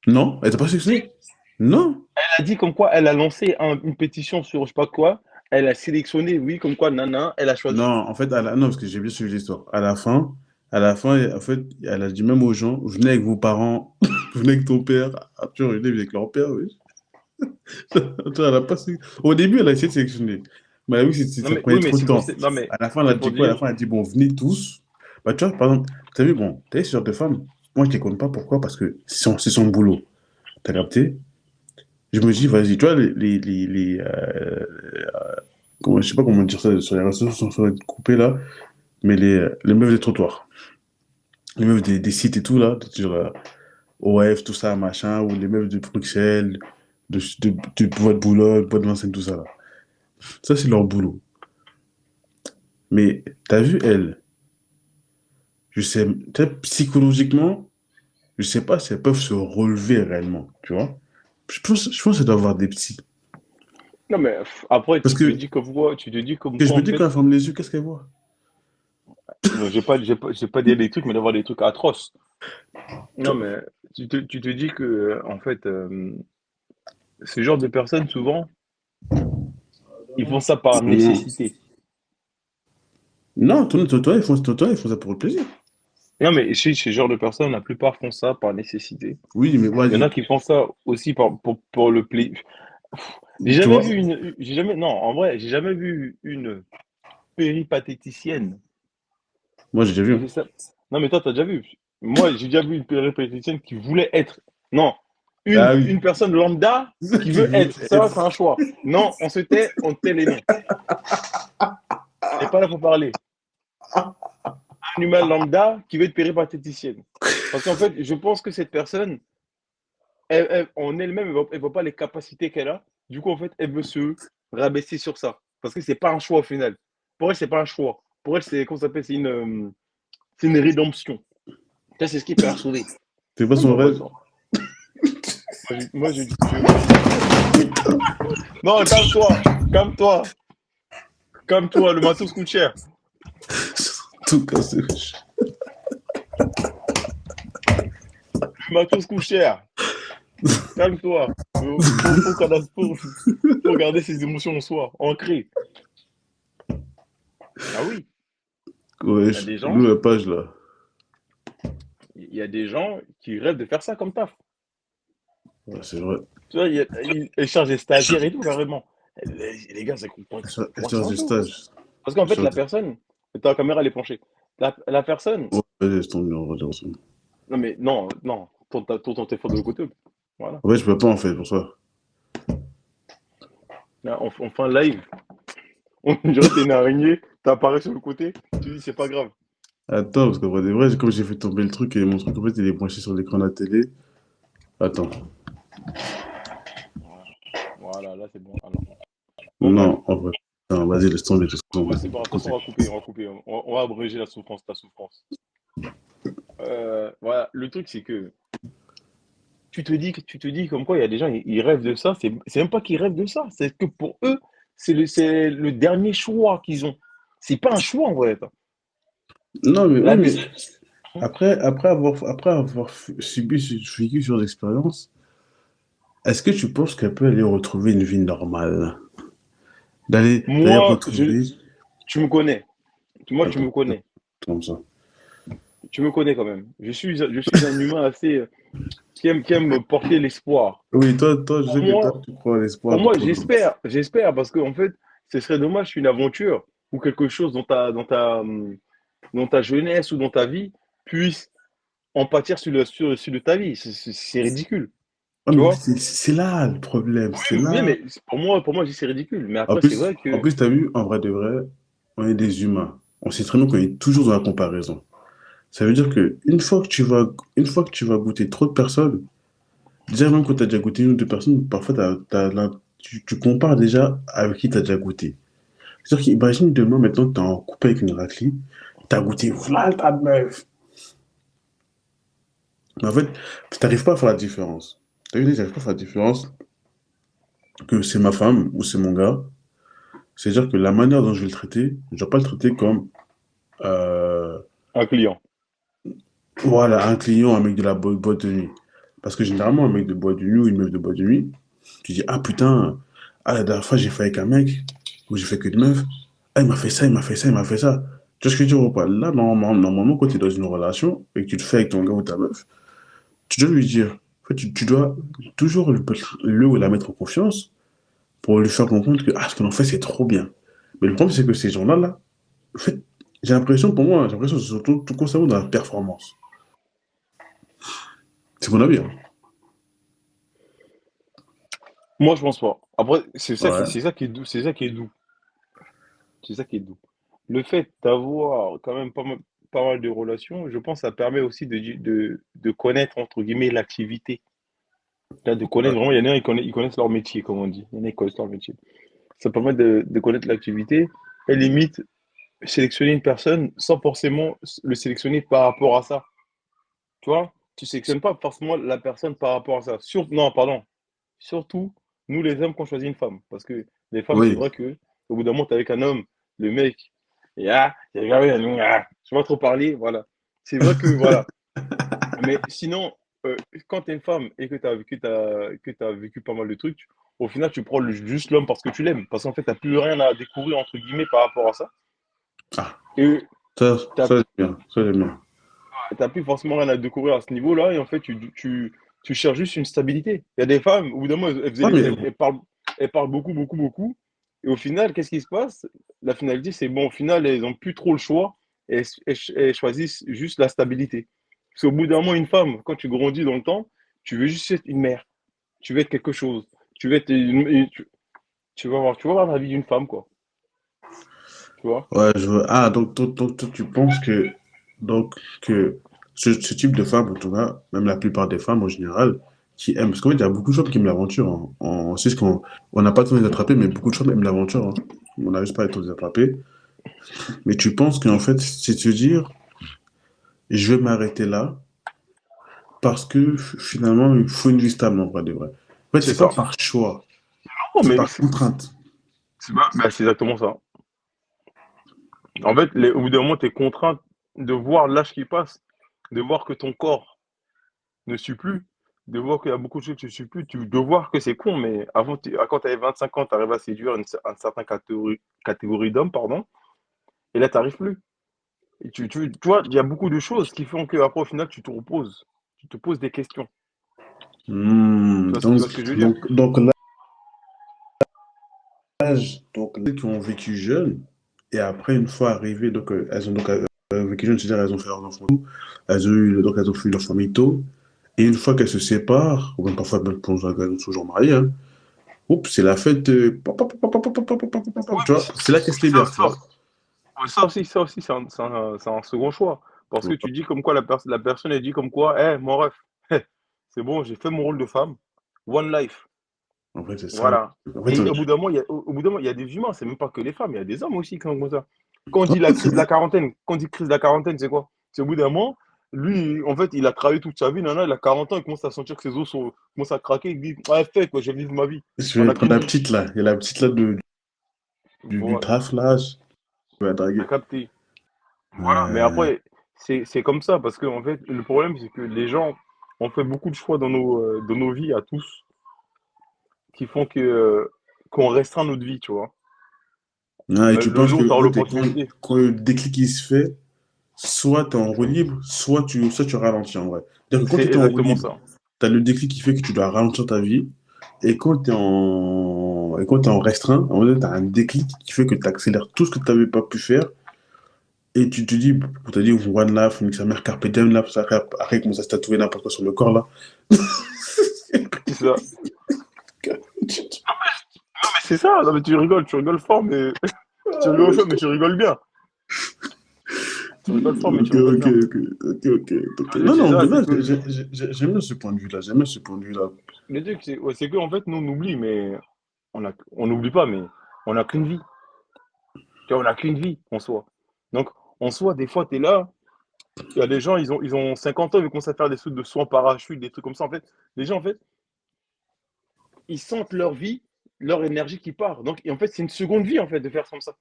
Non, elle t'a pas sélectionné? Non. Elle a dit comme quoi elle a lancé une pétition sur je sais pas quoi. Elle a sélectionné, oui, comme quoi, nana, elle a choisi. Non, en fait, non, parce que j'ai bien suivi l'histoire. À la fin, en fait, elle a dit même aux gens, venez avec vos parents, venez avec ton père. Arthur, venez avec leur père, oui. Arthur, elle a pas Au début, elle a essayé de sélectionner. Mais elle a vu que Non, ça mais prenait oui, mais trop de c'est pour, temps. non, mais À la fin, elle a c'est dit pour quoi? À la dire. fin, elle a dit, bon, venez tous. Bah, tu vois, par exemple, t'as vu, bon, t'as vu ce genre de femme? Moi, je les connais pas. Pourquoi? Parce que c'est son boulot. T'as capté? Je me dis, vas-y, tu vois, je sais pas comment dire ça sur les réseaux sociaux sans être coupé là, mais les meufs des trottoirs, les meufs des sites et tout là, genre OF, tout ça, machin, ou les meufs de Bruxelles, de Bois de Boulogne, Bois de Vincennes, tout ça là. Ça, c'est leur boulot. Mais t'as vu, elle, je sais, peut-être psychologiquement, je sais pas si elles peuvent se relever réellement, tu vois. Je pense qu'elles doivent avoir des psys. Non, mais après, Parce tu te dis comme que je quoi, me en dis, quand fait. elle ferme les yeux, qu'est-ce qu'elle voit? Non, j'ai pas dit des trucs, mais d'avoir des trucs atroces. Non, mais tu te dis que, en fait, ce genre de personnes, souvent, ils font ça par nécessité. Non, toi, ils font ça pour le plaisir. Non, mais chez ce genre de personnes, la plupart font ça par nécessité. Oui, mais Il y en a vas-y. qui font ça aussi pour le plaisir. Tu vois, Non, en vrai, j'ai jamais vu une péripatéticienne moi j'ai déjà vu, qui hein. fait ça. Non, mais toi, t'as déjà vu. Moi, j'ai déjà vu une péripatéticienne qui voulait être. Non, Ah une oui. personne lambda qui Qui veut veut être. Ça, c'est être. un choix. Non, on tait les noms. On n'est pas là pour parler. Un humain lambda qui veut être péripatéticienne. Parce qu'en fait, je pense que cette personne, en elle-même, elle voit pas les capacités qu'elle a. Du coup, en fait, elle veut se rabaisser sur ça. Parce que c'est pas un choix au final. Pour elle, c'est pas un choix. Pour elle, c'est, comment ça s'appelle, c'est une rédemption. Ça, c'est ce qui est persuadé. C'est pas Non, son bah, rêve. vas-y. Non, calme-toi. Calme-toi. Calme-toi. Le matos coûte cher. Tout cassé. Le matos coûte cher. Calme-toi. Faut garder ses émotions en soi, ancrées. Ah oui, Ouais, il y a des nous gens, la page là. il y a des gens qui rêvent de faire ça comme taf. Ouais, c'est vrai. Tu vois, ils chargent des stagiaires et tout, carrément. Les gars, ça coûte Elle cherche trois des cents jours. stages. Parce qu'en Elle fait, cherche la des- personne, ta caméra, elle est penchée. La personne, Ouais, laisse tomber, on va dire ça. non mais non, non, tourne ton téléphone de l'autre côté. Voilà. En fait, je peux pas, en fait, pour ça. Là, on fait un live, on dirait que t'es une araignée, t'apparais sur le côté, tu dis c'est pas grave. Attends, parce qu'en vrai, de vrai, comme j'ai fait tomber le truc et mon truc, en fait, il est branché sur l'écran de la télé. Attends. Voilà, voilà, là c'est bon. Alors, bon bref, Non, en vrai. Non, vas-y, laisse tomber, laisse en vrai tomber. c'est pas grave. De toute façon, Continue. on va couper, on va abréger la souffrance, ta souffrance. Voilà, le truc c'est que tu te dis comme quoi il y a des gens, ils rêvent de ça. C'est même pas qu'ils rêvent de ça, c'est que pour eux, c'est le dernier choix qu'ils ont. C'est pas un choix en vrai, attends. Non, mais oui, La mais vie. après avoir subi, vécu sur l'expérience, est-ce que tu penses qu'elle peut aller retrouver une vie normale? D'aller Moi, retrouver. tu me connais. Moi, tu Attends, me connais. comme ça. Tu me connais quand même. Je suis un humain assez qui aime porter l'espoir. Oui, toi, je Pour sais que toi, moi, tu crois à pour l'espoir moi, trop tôt. j'espère parce qu'en fait, ce serait dommage qu'une aventure ou quelque chose dans ta jeunesse ou dans ta vie puisse en pâtir sur de ta vie. C'est ridicule. Ah, Tu mais vois? c'est là le problème, c'est Oui, là. mais pour moi, je dis c'est ridicule. Mais En après, c'est plus, vrai en que plus, t'as vu, en vrai de vrai, on est des humains. On sait très bien qu'on est toujours dans la comparaison. Ça veut dire que une fois que tu vas goûter trop de personnes, déjà même quand tu as déjà goûté une ou deux personnes, parfois tu compares déjà avec qui tu as déjà goûté. C'est-à-dire qu'imagine demain, maintenant, tu es en couple avec une raclée, tu as goûté voilà ta meuf. Mais en fait, tu n'arrives pas à faire la différence. Tu n'arrives pas à faire la différence que c'est ma femme ou c'est mon gars. C'est-à-dire que la manière dont je vais le traiter, je ne dois pas le traiter comme euh, un client. voilà, un client, un mec de la boîte de nuit. Parce que généralement, un mec de boîte de nuit ou une meuf de boîte de nuit, tu dis, ah putain, ah, la dernière fois j'ai fait avec un mec, ou j'ai fait que de meuf, ah il m'a fait ça, il m'a fait ça, il m'a fait ça. Tu vois ce que je veux dire ou pas? Là, normalement, quand tu es dans une relation et que tu le fais avec ton gars ou ta meuf, tu dois lui dire, en fait, tu dois toujours le ou la mettre en confiance pour lui faire comprendre que ah, ce qu'on en fait, c'est trop bien. Mais le problème, c'est que ces gens-là, là, en fait, j'ai l'impression, pour moi, j'ai l'impression que c'est surtout tout constamment dans la performance. C'est mon avis, hein. Moi, je pense pas. Après, Ouais. c'est ça qui est doux, c'est ça qui est doux, c'est ça qui est doux. Le fait d'avoir quand même pas mal de relations, je pense que ça permet aussi de connaître, entre guillemets, l'activité. Là, de Ouais. connaître vraiment, il y en a, ils connaissent leur métier, comme on dit. Il y en a, ils connaissent leur métier. Ça permet de connaître l'activité et limite sélectionner une personne sans forcément le sélectionner par rapport à ça. Tu vois? Tu sélectionnes pas forcément la personne par rapport à ça. Non, pardon. Surtout, nous les hommes, qu'on choisit une femme. Parce que les femmes, c'est Oui. vrai que au bout d'un moment, t'es avec un homme, le mec, et ah, il regarde, je vais pas trop parler, voilà. C'est vrai que voilà. Mais sinon, quand tu es une femme et que t'as vécu pas mal de trucs, au final, tu prends juste l'homme parce que tu l'aimes. Parce qu'en fait, t'as plus rien à découvrir, entre guillemets, par rapport à ça. Ah, Et ça, t'as ça j'aime bien. Ça, j'aime bien. t'as plus forcément rien à découvrir à ce niveau-là. Et en fait, tu cherches juste une stabilité. Il y a des femmes, au bout d'un moment, Ah, mais elles parlent beaucoup, beaucoup, beaucoup. Et au final, qu'est-ce qui se passe? La finalité, c'est bon, au final, elles n'ont plus trop le choix et elles choisissent juste la stabilité. Parce qu'au bout d'un moment, une femme, quand tu grandis dans le temps, tu veux juste être une mère. Tu veux être quelque chose. Tu veux être tu vas voir la vie d'une femme, quoi. Tu vois? ouais, je veux. Ah, donc, toi, tu penses donc, que ce type de femme, en tout cas, même la plupart des femmes en général, qui aiment. Parce qu'en fait, il y a beaucoup de femmes qui aiment l'aventure, hein. C'est ce qu'on on n'a pas tous les attraper, mais beaucoup de femmes aiment l'aventure, hein. On n'arrive pas à tous les attraper. Mais tu penses qu'en fait, c'est de se dire, je vais m'arrêter là, parce que finalement, il faut une vie stable, en vrai de vrai. En fait, C'est c'est pas ça. par choix, Non, c'est mais par contrainte. c'est exactement ça. En fait, au bout d'un moment, tu es contraint de voir l'âge qui passe, de voir que ton corps ne suit plus, de voir qu'il y a beaucoup de choses que tu ne suis plus, de voir que c'est con, mais avant, quand tu avais 25 ans, tu arrives à séduire une certaine catégorie d'hommes, pardon, et là, tu n'arrives plus. Et tu vois, il y a beaucoup de choses qui font qu'après, au final, tu te reposes, tu te poses des questions. Tu vois ce que je veux dire? Donc l'âge, donc, les qui ont vécu jeunes, et après, une fois arrivées, donc, elles ont donc avec qui je ne sais dire, elles ont fait leurs enfants tôt. Donc elles ont fait leur famille tôt. Et une fois qu'elles se séparent, ou même parfois même quand elles sont toujours mariées, hein, oups, c'est la fête. Ouais, Tu mais vois, c'est là qu'elles se libèrent, tu vois. ouais, ça aussi c'est un second choix. Parce que tu dis comme quoi la personne, elle dit comme quoi, mon ref, c'est bon, j'ai fait mon rôle de femme. One life. En fait, c'est ça. Voilà. En fait, Et au bout d'un moment, il y a des humains, c'est même pas que les femmes, il y a des hommes aussi qui sont comme ça. Quand on dit la crise de la quarantaine, c'est quoi? C'est au bout d'un moment, lui, en fait, il a travaillé toute sa vie, il a 40 ans, il commence à sentir que ses os commencent à craquer, il dit, ah, fais quoi, je vais vivre ma vie. je On vais n'a prendre qu'une la vie. petite là. Il y a la petite là du Voilà, traf là. Je vais la t'as draguer. capté. Voilà. Mais Euh, après, c'est comme ça, parce que en fait, le problème, c'est que les gens ont fait beaucoup de choix dans nos vies à tous, qui font qu'on restreint notre vie, tu vois. et Mais tu le penses jour où que tu auras quand, l'opportunité, quand le déclic il se fait, soit tu es en roue libre, soit tu ralentis en vrai. C'est-à-dire que quand c'est tu es en roue exactement libre, ça. tu as le déclic qui fait que tu dois ralentir ta vie. Et quand tu es en restreint, en vrai, tu as un déclic qui fait que tu accélères tout ce que tu n'avais pas pu faire. Et tu te dis, pour te dire, one life, nique sa mère, carpe diem, là, parce après, il commence à se tatouer n'importe quoi sur le corps, là. C'est ça. Non, mais c'est ça. Non, mais tu rigoles fort, mais tu Ah, rigoles ouais, fort, mais tu rigoles bien. Tu rigoles fort, mais tu ok, rigoles ok, bien. ok, ok, ok, ok. Le truc, Non, c'est non, ça, de là, c'est que j'aime bien ce point de vue-là, j'aime bien ce point de vue-là. le truc, c'est que en fait, nous, on oublie, mais on n'oublie pas, mais on n'a qu'une vie. Tu vois, on n'a qu'une vie en soi. Donc, en soi, des fois, tu es là. Il y a des gens, ils ont 50 ans, ils commencent à faire des trucs de saut en parachute, des trucs comme ça. En fait, les gens, en fait, ils sentent leur vie, leur énergie qui part. Donc, et en fait, c'est une seconde vie, en fait, de faire comme ça.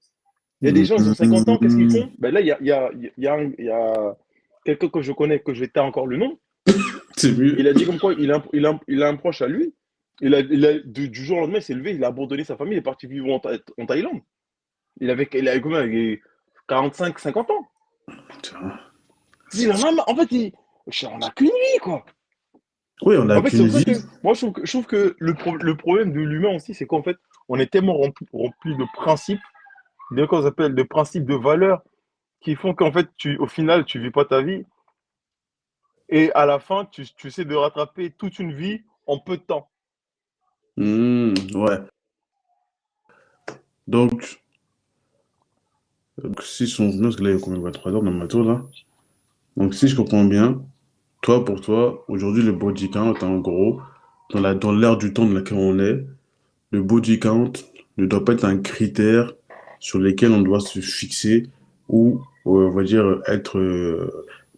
Il y a des gens, ils ont 50 ans, qu'est-ce qu'ils Mhm. font? Ben là, il y a quelqu'un que je connais, que je vais taire encore le nom. C'est Il mieux. a dit comme quoi il a un proche à lui. Du jour au lendemain, il s'est levé, il a abandonné sa famille, il est parti vivre en Thaïlande. Il avait combien? Il avait 45, 50 ans. Tu vois. Il en a marre. En fait, on n'a qu'une vie, quoi. Oui, on n'a En fait, c'est qu'une pour ça vie. que moi, je trouve que le problème de l'humain aussi, c'est qu'en fait, on est tellement rempli de principes, de quoi on appelle, de principes, de valeurs, qui font qu'en fait, au final, tu vis pas ta vie. Et à la fin, tu essaies de rattraper toute une vie en peu de temps. Ouais. Donc, si son parce que là, il y a combien? 3 heures dans ma tour, là. Donc, si je comprends bien, toi, pour toi, aujourd'hui, le body count, en gros, dans l'ère du temps dans laquelle on est, le body count ne doit pas être un critère sur lequel on doit se fixer ou, on va dire, être,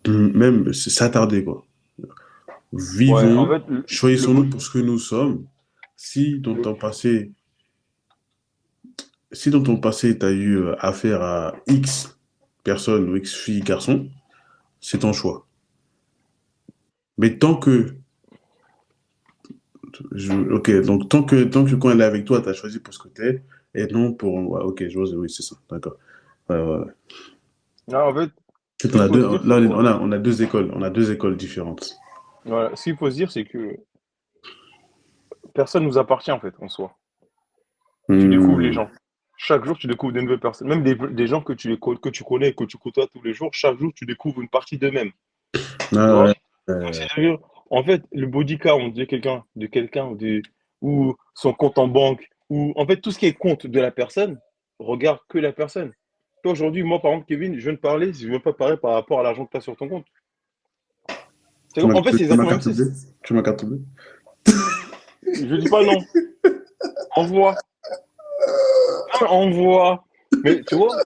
même s'attarder, quoi. Ouais, en Vivons, fait, le choisissons-nous beau. pour ce que nous sommes. Si dans le- ton passé, si dans ton passé, tu as eu affaire à X personnes ou X filles, garçons, c'est ton choix. Mais ok, donc tant que quand elle est avec toi, tu as choisi pour ce que t'es, et non pour, ouais, ok, je vois, oui, c'est ça, d'accord. Ouais, ouais, ouais. Non, en fait, En ce fait, on qu'il a faut deux, se dire, c'est là, quoi? on a deux écoles différentes. Voilà, ce qu'il faut se dire, c'est que personne nous appartient, en fait, en soi. Tu découvres les Hmm. gens. Chaque jour, tu découvres de nouvelles personnes. Même des gens que tu connais, que tu côtoies tous les jours, chaque jour, tu découvres une partie d'eux-mêmes. Tu Ah ouais. vois? Donc, c'est-à-dire, en fait, le body count de quelqu'un, ou son compte en banque, ou en fait, tout ce qui est compte de la personne, regarde que la personne. Toi, aujourd'hui, moi, par exemple, Kevin, je viens de parler, je ne viens pas parler par rapport à l'argent que tu as sur ton compte. En fait, c'est Tu m'as exactement la même carte chose. bleue? Tu m'as carte bleue? Je dis pas non. Envoie. Ah, envoie. Mais tu vois,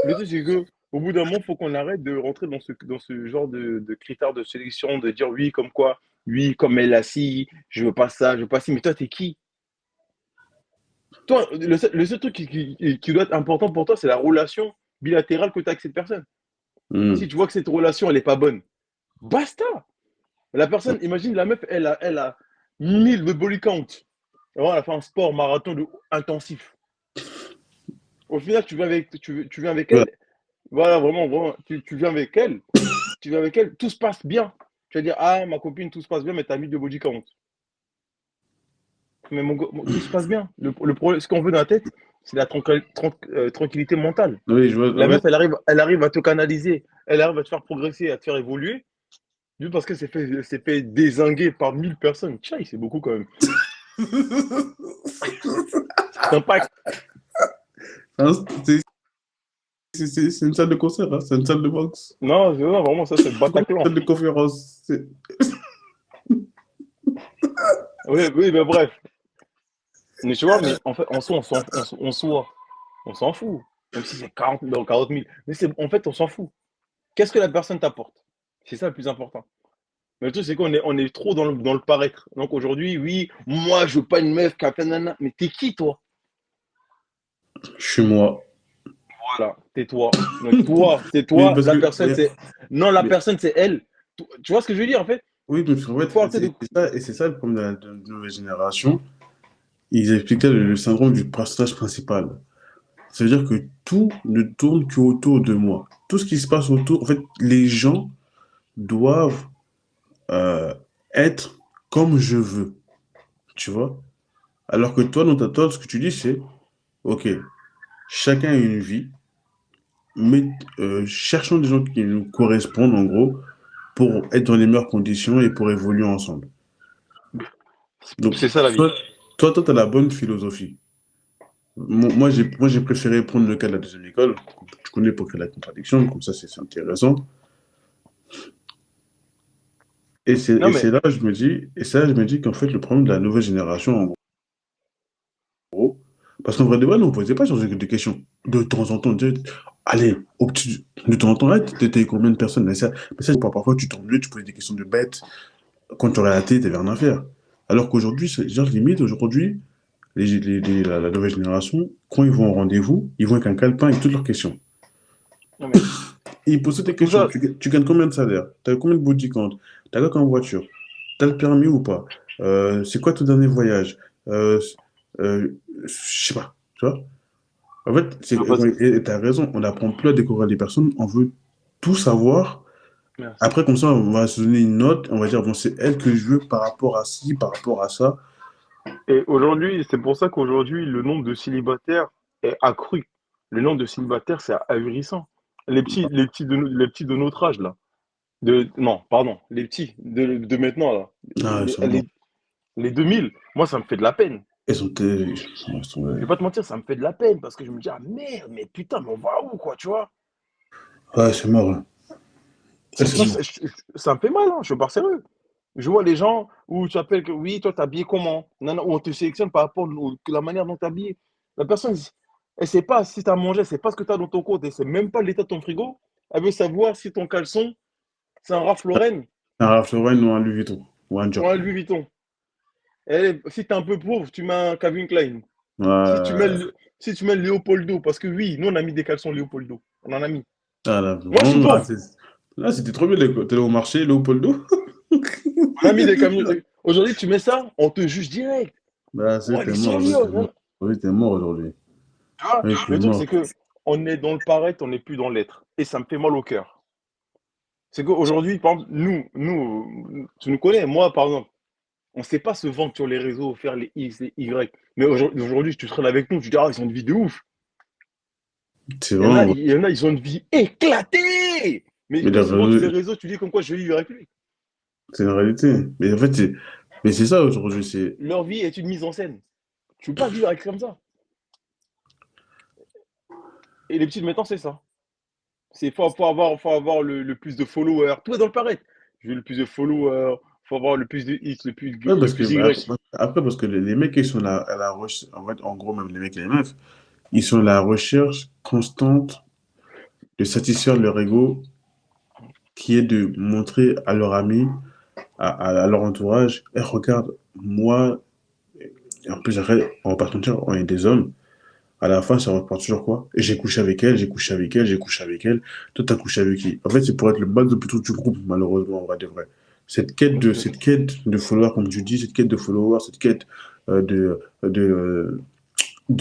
le truc, c'est que au bout d'un moment, il faut qu'on arrête de rentrer dans ce genre de critères de sélection, de dire oui, comme quoi, oui, comme elle a si, je veux pas ça, je veux pas ci. Mais toi, t'es qui? Toi, le seul truc qui doit être important pour toi, c'est la relation bilatérale que tu as avec cette personne. Si Hmm. tu vois que cette relation, elle est pas bonne, basta. La personne, imagine la meuf, elle a 1000 de body count. Et voilà, elle a fait un sport marathon intensif. Au final, tu viens avec Ouais. elle. Voilà, vraiment, vraiment, tu viens avec elle, tout se passe bien. Tu vas dire, ah, ma copine, tout se passe bien, mais t'as mis de body count. Mais tout se passe bien. Le problème, ce qu'on veut dans la tête, C'est la tranquillité mentale. Oui, je vois. La En fait, meuf, elle arrive à te canaliser, elle arrive à te faire progresser, à te faire évoluer, juste parce qu'elle s'est fait dézinguer par 1000 personnes. Tchai, c'est beaucoup quand même. Ça t'impacte. hein, c'est une salle de concert, hein, c'est une salle de boxe, Non, non, vraiment, ça, c'est le une Bataclan. salle de conférence. Oui, oui, mais bref. Mais tu vois, mais en fait, en soi, on s'en fout. Même si c'est 40 000 dans 40 000. Mais en fait, on s'en fout. Qu'est-ce que la personne t'apporte? C'est ça le plus important. Mais le truc, c'est qu'on est trop dans le paraître. Donc aujourd'hui, oui, moi, je veux pas une meuf qui a plein de nanas. Mais t'es qui, toi? Je suis moi. Voilà, tais-toi. Donc toi, c'est Mais toi, parce la que, personne, c'est. Non, la mais- personne, c'est elle. Tu vois ce que je veux dire, en fait? oui, parce qu'en Faut fait, arrêter de. c'est ça, et c'est ça le problème de la nouvelle génération. Ils expliquaient le syndrome du personnage principal. Ça veut dire que tout ne tourne qu'autour de moi. Tout ce qui se passe autour, en fait, les gens doivent euh, être comme je veux, tu vois. Alors que toi, dans ta tête, ce que tu dis, c'est, OK, chacun a une vie, mais cherchons des gens qui nous correspondent, en gros, pour être dans les meilleures conditions et pour évoluer ensemble. Donc, C'est ça la vie. toi, tu as la bonne philosophie. Moi, j'ai préféré prendre le cas de la deuxième école. Tu connais pour créer la contradiction, comme ça, c'est intéressant. Non, Et mais. c'est là, je me dis, et ça, je me dis qu'en fait, le problème de la nouvelle génération, en gros, parce qu'en vrai, de vrai, nous, on ne posait pas ce genre de questions. De temps en temps, on disait, allez, de temps en temps, t'étais combien de personnes? Mais ça, parfois, tu t'ennuies, tu posais des questions de bêtes. Quand tu aurais la télé, t'avais rien à faire. Alors qu'aujourd'hui, genre, limite, aujourd'hui, la nouvelle génération, quand ils vont au rendez-vous, ils vont avec un calepin avec toutes leurs questions. Non, mais. Et ils posent toutes les Tout questions. ça. Tu gagnes combien de salaire? Tu as combien de body count? Tu as quoi comme voiture? Tu as le permis ou pas? C'est quoi ton dernier voyage? Je sais pas. Tu vois? En fait, Non, parce que. et tu as raison, on n'apprend plus à découvrir les personnes, on veut tout savoir. Merci. Après, comme ça, on va se donner une note, on va dire, bon, c'est elle que je veux par rapport à ci, par rapport à ça. Et aujourd'hui, c'est pour ça qu'aujourd'hui, le nombre de célibataires est accru. Le nombre de célibataires, c'est ahurissant. Les petits de notre âge, là. Non, pardon, les petits de maintenant, là. Ah, ils Les, sont morts. les, les 2000, moi, ça me fait de la peine. Ils sont, Je vais pas te mentir, ça me fait de la peine parce que je me dis, ah merde, mais putain, mais on va où, quoi, tu vois? ouais, c'est mort, hein. Ouais, c'est Non, mort. ça me fait mal, hein, je suis pas sérieux. Je vois les gens où tu appelles que oui, toi, t'es habillé comment? Non, non, où on te sélectionne par rapport à la manière dont tu es habillé. La personne, elle sait pas si tu as mangé, elle sait pas ce que tu as dans ton compte, elle sait même pas l'état de ton frigo. Elle veut savoir si ton caleçon, c'est un Ralph Lauren Un Ralph Lauren ou un Louis Vuitton. Ou un ou un Job. Louis Vuitton. Si tu es un peu pauvre, tu mets un Calvin Klein. Si tu mets Ouais. le, si tu mets le Léopoldo, parce que oui, nous, on a mis des caleçons Léopoldo. On en a mis. Ah, là, Moi, je suis vraiment, pauvre. là, c'était trop bien. T'es allé au marché, Léopoldo. On a mis des camions. Aujourd'hui, tu mets ça, on te juge direct. Bah, c'est Ouais, t'es les mort, oui, sérieux. t'es mort. Oui, t'es mort aujourd'hui. Tu vois, Oui, t'es le truc, mort. c'est que on est dans le paraître, on n'est plus dans l'être. Et ça me fait mal au cœur. C'est qu'aujourd'hui, par exemple, tu nous connais, moi, par exemple, on ne sait pas se vendre sur les réseaux, faire les X, les Y. Mais aujourd'hui, tu serais avec nous, tu dis, ah, ils ont une vie de ouf. C'est Il y en a, vraiment. il y en a, ils ont une vie éclatée. Mais Mais quand ils se vendent sur les réseaux, tu dis comme quoi je vais vivre avec lui. c'est une réalité. Mais en fait, mais c'est ça aujourd'hui. Leur vie est une mise en scène. Tu ne peux pas vivre avec comme ça. Et les petits de maintenant, c'est ça. Faut avoir le plus de followers. Tout est dans le paraître. Je veux le plus de followers. Faut avoir le plus de X, Ouais, le parce que plus Y. après, parce que les mecs, ils sont là, à la recherche. En fait, en gros, même les mecs et les meufs, ils sont à la recherche constante de satisfaire leur ego, qui est de montrer à leurs amis, à leur entourage, et regarde, moi, et en plus, après, on va pas se mentir, on est des hommes. À la fin, ça repart toujours quoi? Et j'ai couché avec elle, j'ai couché avec elle, j'ai couché avec elle. Toi, t'as couché avec qui? En fait, c'est pour être le bas de plutôt du groupe, malheureusement, en vrai de vrai. Cette quête de followers, comme tu dis, cette quête de followers, cette quête de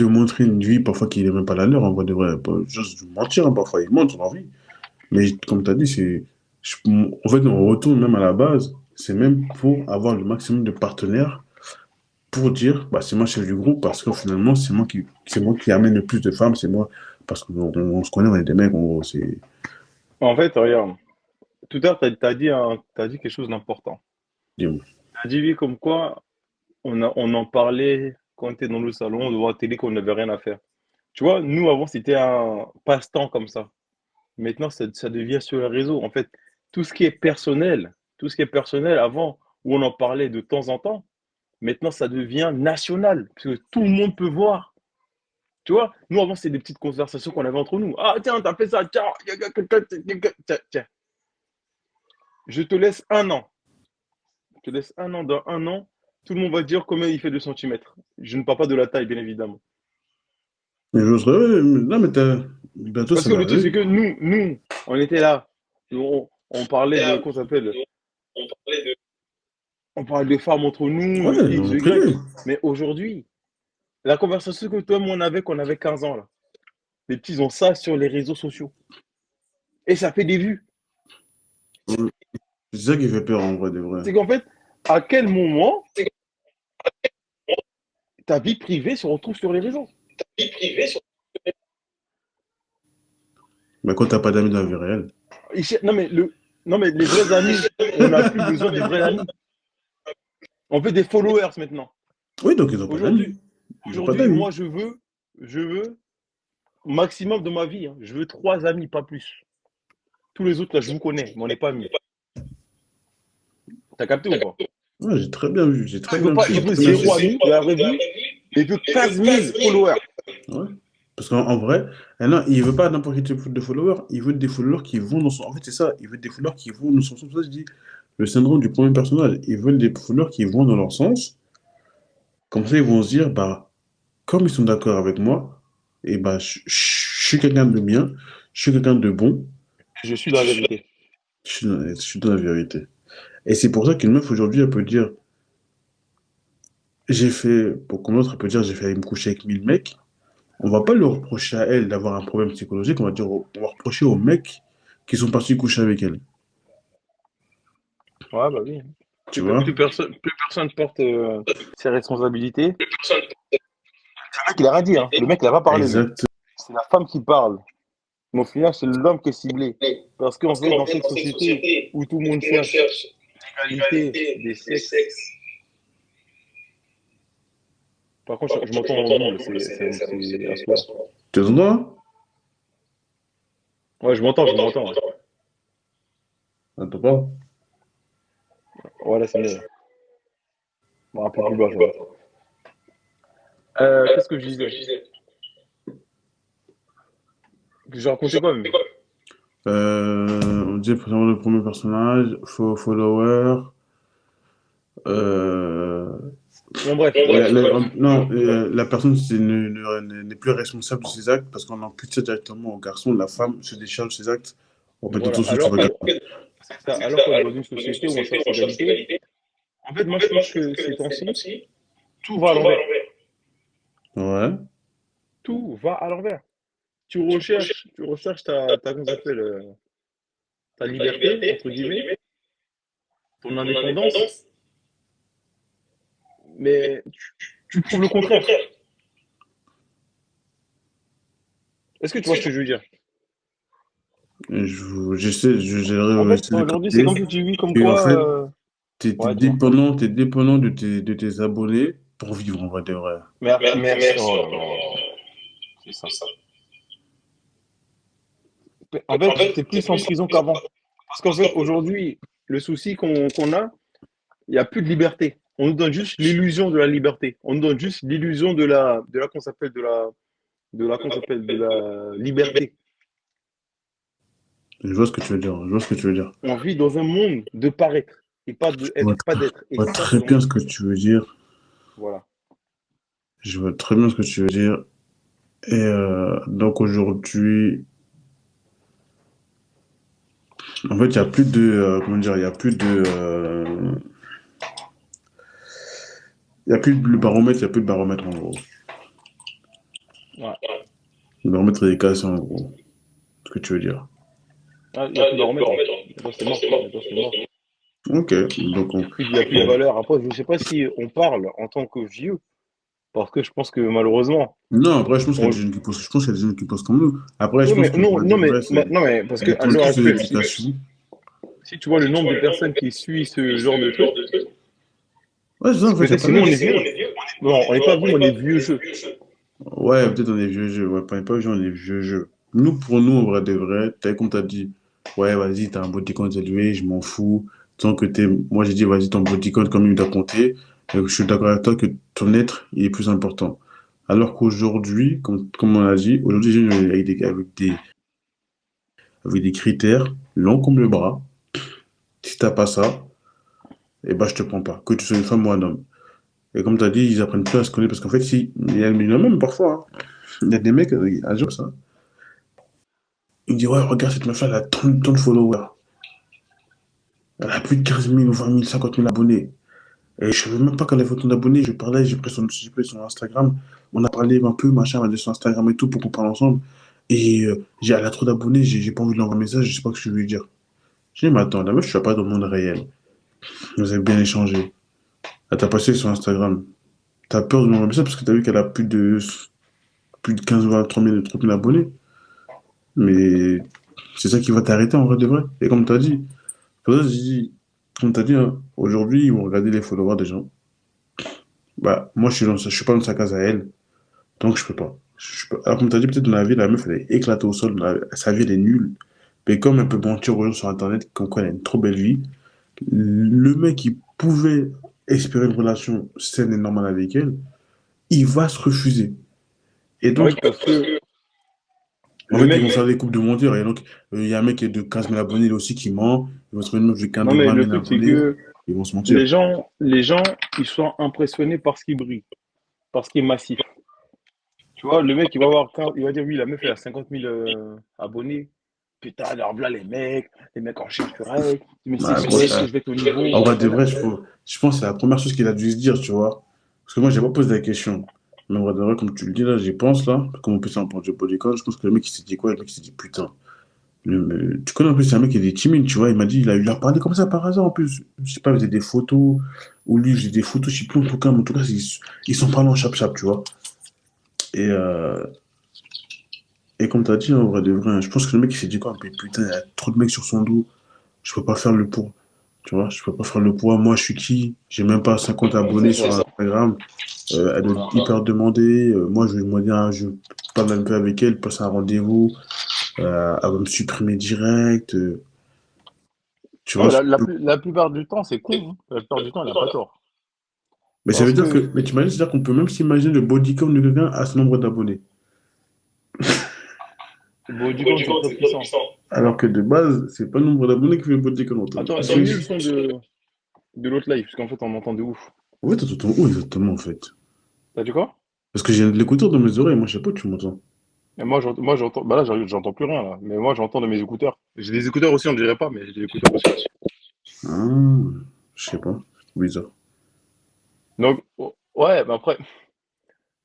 montrer une vie parfois qui n'est même pas la leur, en vrai de vrai. Pas juste mentir, hein, parfois, ils mentent sur leur vie. Mais comme tu as dit, en fait, on retourne même à la base. C'est même pour avoir le maximum de partenaires pour dire, bah, c'est moi chef du groupe parce que finalement, c'est moi qui amène le plus de femmes, c'est moi, parce qu'on se connaît, on est des mecs, en gros, c'est. En fait, regarde, tout à l'heure, t'as dit quelque chose d'important. dis-moi. T'as dit, oui, comme quoi, on en parlait quand on était dans le salon, devant la télé, qu'on n'avait rien à faire. Tu vois, nous, avant, c'était un passe-temps comme ça. Maintenant, ça devient sur les réseaux. En fait, tout ce qui est personnel avant, où on en parlait de temps en temps, maintenant, ça devient national, parce que tout le monde peut voir. Tu vois, nous, avant, c'était des petites conversations qu'on avait entre nous. Ah, tiens, t'as fait ça, tiens, tiens, tiens. Je te laisse un an. Je te laisse un an. Dans un an, tout le monde va dire combien il fait de centimètres. Je ne parle pas de la taille, bien évidemment. Mais j'oserais, ouais, non, mais bientôt, Parce ça que va le truc, c'est arriver. que nous, on était là. On parlait de, comment ça s'appelle? On parlait de femmes entre nous, Ouais, X, on est privé. Y. Mais aujourd'hui, la conversation que toi et moi on avait quand on avait 15 ans, là. Les petits ont ça sur les réseaux sociaux. Et ça fait des vues. C'est ça qui fait peur, en vrai, de vrai. C'est qu'en fait, à quel moment ta vie privée se retrouve sur les réseaux? Mais quand t'as pas d'amis dans la vie réelle. Non, mais non, mais les vrais amis, on n'a plus besoin des vrais amis. On veut des followers maintenant. Oui, donc ils ont pas Aujourd'hui, d'amis. Ils ont pas aujourd'hui, d'amis. moi, je veux, maximum de ma vie, hein, je veux 3 amis, pas plus. Tous les autres, là, je vous connais, mais on n'est pas amis. T'as capté ou pas? Ouais, j'ai très bien vu, j'ai très Il veut bien pas, vu, il j'ai veut très bien zéro suivi. ami de la vraie vie, il veut 15 000 followers. Ouais. Parce qu'en vrai, non, il veut pas n'importe quel type de followers, il veut des followers qui vont dans son. En fait, c'est ça, il veut des followers qui vont dans son sens. C'est pour ça que je dis le syndrome du premier personnage. Ils veulent des followers qui vont dans leur sens. Comme ça, ils vont se dire, bah, comme ils sont d'accord avec moi, et bah, je suis quelqu'un de bien, je suis quelqu'un de bon, Je suis la vérité. je suis dans la vérité. Et c'est pour ça qu'une meuf aujourd'hui, elle peut dire, j'ai fait, pour comme l'autre, elle peut dire, j'ai fait aller me coucher avec 1000 mecs. On va pas leur reprocher à elle d'avoir un problème psychologique, on va reprocher aux mecs qui sont partis coucher avec elle. Ouais, bah oui. Tu vois? Plus personne porte ses responsabilités. Le mec, il a rien dit, hein. Le mec, il a pas parlé, lui. Exact. C'est la femme qui parle. Mais au final, c'est l'homme qui est ciblé. Parce qu'en fait, dans cette société où tout le monde cherche l'égalité des sexes, par contre, je m'entends en double, c'est à souhait. Tu es droit? Ouais, je m'entends. Ouais. Attends pas. Voilà, c'est mieux. Bon, un peu plus bas, ça va. Qu'est-ce que je disais? J'ai raconté quoi, même? On dit par exemple le premier personnage, follower. euh, Bon, bref, bref. non, la personne n'est plus responsable de ses actes parce qu'on impute ça directement au garçon. La femme se décharge de ses actes en mettant Voilà. tout de suite sur le garçon. C'est ça. Alors qu'on est dans une société où on cherche l'égalité, en fait, moi, je trouve que ces temps-ci, tout va à l'envers. Ouais. Tout va à l'envers. Tu recherches comment ça s'appelle, ta liberté, entre guillemets, ton indépendance, mais tu prouves le contraire. Est-ce que tu vois ce que je veux dire? J'aimerais En fait, essayer de aujourd'hui, c'est capter comme si tu vis comme que, en quoi. fait, t'es Ouais, dis-moi. dépendant, de tes abonnés pour vivre en vrai de vrai. Merci. Oh là là, c'est ça. En fait, tu es plus en prison qu'avant. Parce qu'en fait, aujourd'hui, le souci qu'on a, il n'y a plus de liberté. On nous donne juste l'illusion de la liberté. On nous donne juste l'illusion qu'on s'appelle, qu'on s'appelle, de la liberté. Je vois ce que tu veux dire. Je vois ce que tu veux dire. On vit dans un monde de paraître et pas de Je vois, être, pas d'être. je Et vois ça, très c'est bien ce dangereux. que tu veux dire. Voilà. Je vois très bien ce que tu veux dire. Et donc aujourd'hui, en fait, il n'y a plus de, comment dire, il y a plus de le baromètre, il n'y a plus de baromètre en gros. Ouais. Le baromètre est cassé en gros. Ce que tu veux dire. Ah, il n'y a plus de baromètre, hein. Maintenant, c'est mort. Maintenant, c'est mort. Ok, donc Il y a plus de valeur. Après, je sais pas si on parle en tant que vieux, parce que je pense que malheureusement, non, après, je pense qu'il y a on... des jeunes qui posent, je pense qu'il y a des jeunes qui posent comme nous. Après, je Oui, pense mais qu'en non, vrai de non, vrai, c'est non, mais parce ça que à dépend l'heure tous de actuelle, l'éducation. si tu vois le nombre de personnes qui suivent ce genre de truc, Ouais, c'est ça, en c'est fait, il y a peut-être pas c'est nous, de. on est vieux. Non, on n'est pas vieux, on est vieux jeu. Ouais, peut-être on est vieux jeux. Ouais, pas gens, on est vieux jeux. Nous, pour nous, en vrai de vrai, comme t'as dit, ouais, vas-y, t'as un body count élevé, je m'en fous. Tant que t'es. Moi, j'ai dit, vas-y, ton body count, comme il doit compter. Je suis d'accord avec toi que ton être, il est plus important. Alors qu'aujourd'hui, comme on l'a dit, aujourd'hui, j'ai une avec des critères longs comme le bras. Si t'as pas ça, eh ben, je te prends pas. Que tu sois une femme ou un homme. Et comme tu as dit, ils apprennent plus à se connaître parce qu'en fait, si, il y en a même parfois, hein. Il y a des mecs, un jour, ça, il me dit, ouais, regarde cette meuf-là, elle a tant de followers. Elle a plus de 15 000 ou 20 000, 50 000 abonnés. Et je savais même pas qu'elle avait autant d'abonnés. Je parlais, j'ai pris son Instagram. On a parlé un peu, machin, on a dit sur Instagram et tout pour qu'on parle ensemble. Et elle a trop d'abonnés, j'ai pas envie de lui envoyer un message, je sais pas ce que je vais lui dire. J'ai dit, mais attends, la meuf, je suis pas dans le monde réel. Vous avez bien échangé. Elle t'a passé sur Instagram. T'as peur de lui envoyer un message parce que t'as vu qu'elle a plus de 15 ou 30 000 abonnés. Mais c'est ça qui va t'arrêter en vrai de vrai. Et comme tu as dit, pour ça, je dis, comme tu as dit, hein, aujourd'hui, ils vont regarder les followers des gens. Bah, moi, je suis pas dans sa case à elle, donc je peux pas. Alors, comme tu as dit, peut-être dans la vie, la meuf, elle est éclatée au sol, sa vie, elle est nulle. Mais comme elle peut mentir aux gens sur Internet, comme quoi elle a une trop belle vie, le mec qui pouvait espérer une relation saine et normale avec elle, il va se refuser. Et Ah donc, oui, parce que en le fait, ils vont mec, faire des coupes de mentir. Et donc, il y a un mec qui est de 15 000 abonnés, il aussi, qui ment. Ils vont se mettre une meuf de 15 non de mais 20 le 000 truc c'est abonnés. que Ils vont se mentir. les gens, ils sont impressionnés par ce qui brille, par ce qui est massif. Tu vois, le mec, il va dire, oui, la meuf, elle a 50 000 abonnés. Putain, alors là, les mecs en cherchent sur elle. Mais si Bah, je gros, vais, ça. si je vais être au niveau, En vrai, de voilà. vrai, je pense que c'est la première chose qu'il a dû se dire, tu vois. Parce que moi, j'ai pas posé la question. Mais en vrai, de vrai, comme tu le dis, là, j'y pense, là. Comme on peut s'en prendre du bodycon, je pense que le mec, il s'est dit quoi? Le mec, il s'est dit, putain. Tu connais en plus, c'est un mec qui est timide, tu vois. Il m'a dit, il a parlé comme ça par hasard, en plus. Je sais pas, il faisait des photos. Ou lui, il faisait des photos, je sais plus, en tout cas. Mais en tout cas, ils sont parlés en chap-chap, tu vois. Et, et comme tu as dit, en vrai de vrai, hein, je pense que le mec il s'est dit quoi? Mais putain, il y a trop de mecs sur son dos, je peux pas faire le poids. Tu vois, je peux pas faire le poids. Moi, je suis qui? J'ai même pas 50 C'est abonnés sur ça. Instagram. Elle doit être hyper demandée. Moi, je vais demander, je parle un peu avec elle, passe un rendez-vous. Elle va me supprimer direct. Tu Non, vois, mais la plupart du temps, c'est con, hein. La plupart du temps, elle n'a pas tort. mais ça veut Parce dire que que, mais tu imagines, c'est-à-dire qu'on peut même s'imaginer le body count de quelqu'un à ce nombre d'abonnés. le body count, c'est très puissant. Alors que de base, c'est pas le nombre d'abonnés qui fait le body count. Attends, donne-lui le son de l'autre live, parce qu'en fait, on entend de ouf. En fait, t'entends où exactement, en fait? T'as dit quoi? Parce que j'ai l'écouteur dans mes oreilles, moi, je sais pas où tu m'entends. Et moi, j'entends. Bah là, j'entends plus rien, là. Mais moi, j'entends de mes écouteurs. J'ai des écouteurs aussi, on dirait pas, mais j'ai des écouteurs aussi. Ah, je sais pas, c'est bizarre. Donc, ouais, mais après, le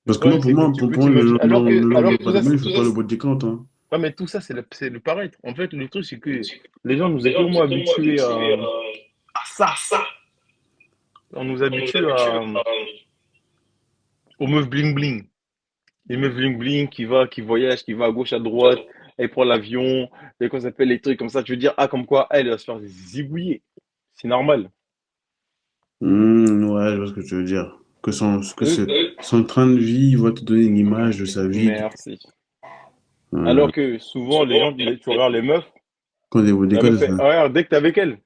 Parce que problème, c'est que tu peux pour moi, t'imaginer. le Alors nombre que tout ça, d'abonnés, il faut pas le body count, hein. ouais, mais tout ça, c'est le paraître. En fait, le truc, c'est que les gens nous ont tellement habitués à ça. On nous habitue aux meufs bling bling. Les meufs bling bling qui voyagent, qui va à gauche, à droite, elle prend l'avion, et qu'on s'appelle les trucs comme ça. Tu veux dire, ah, comme quoi, elle va se faire zigouiller. C'est normal. Ouais, je vois ce que tu veux dire. Euh, Son train de vie, il va te donner une image de sa vie. Merci. Euh, Alors que souvent, les gens, tu regardes les meufs, quand des body la count, meuf fait, ah, regarde, dès que t'es avec elle,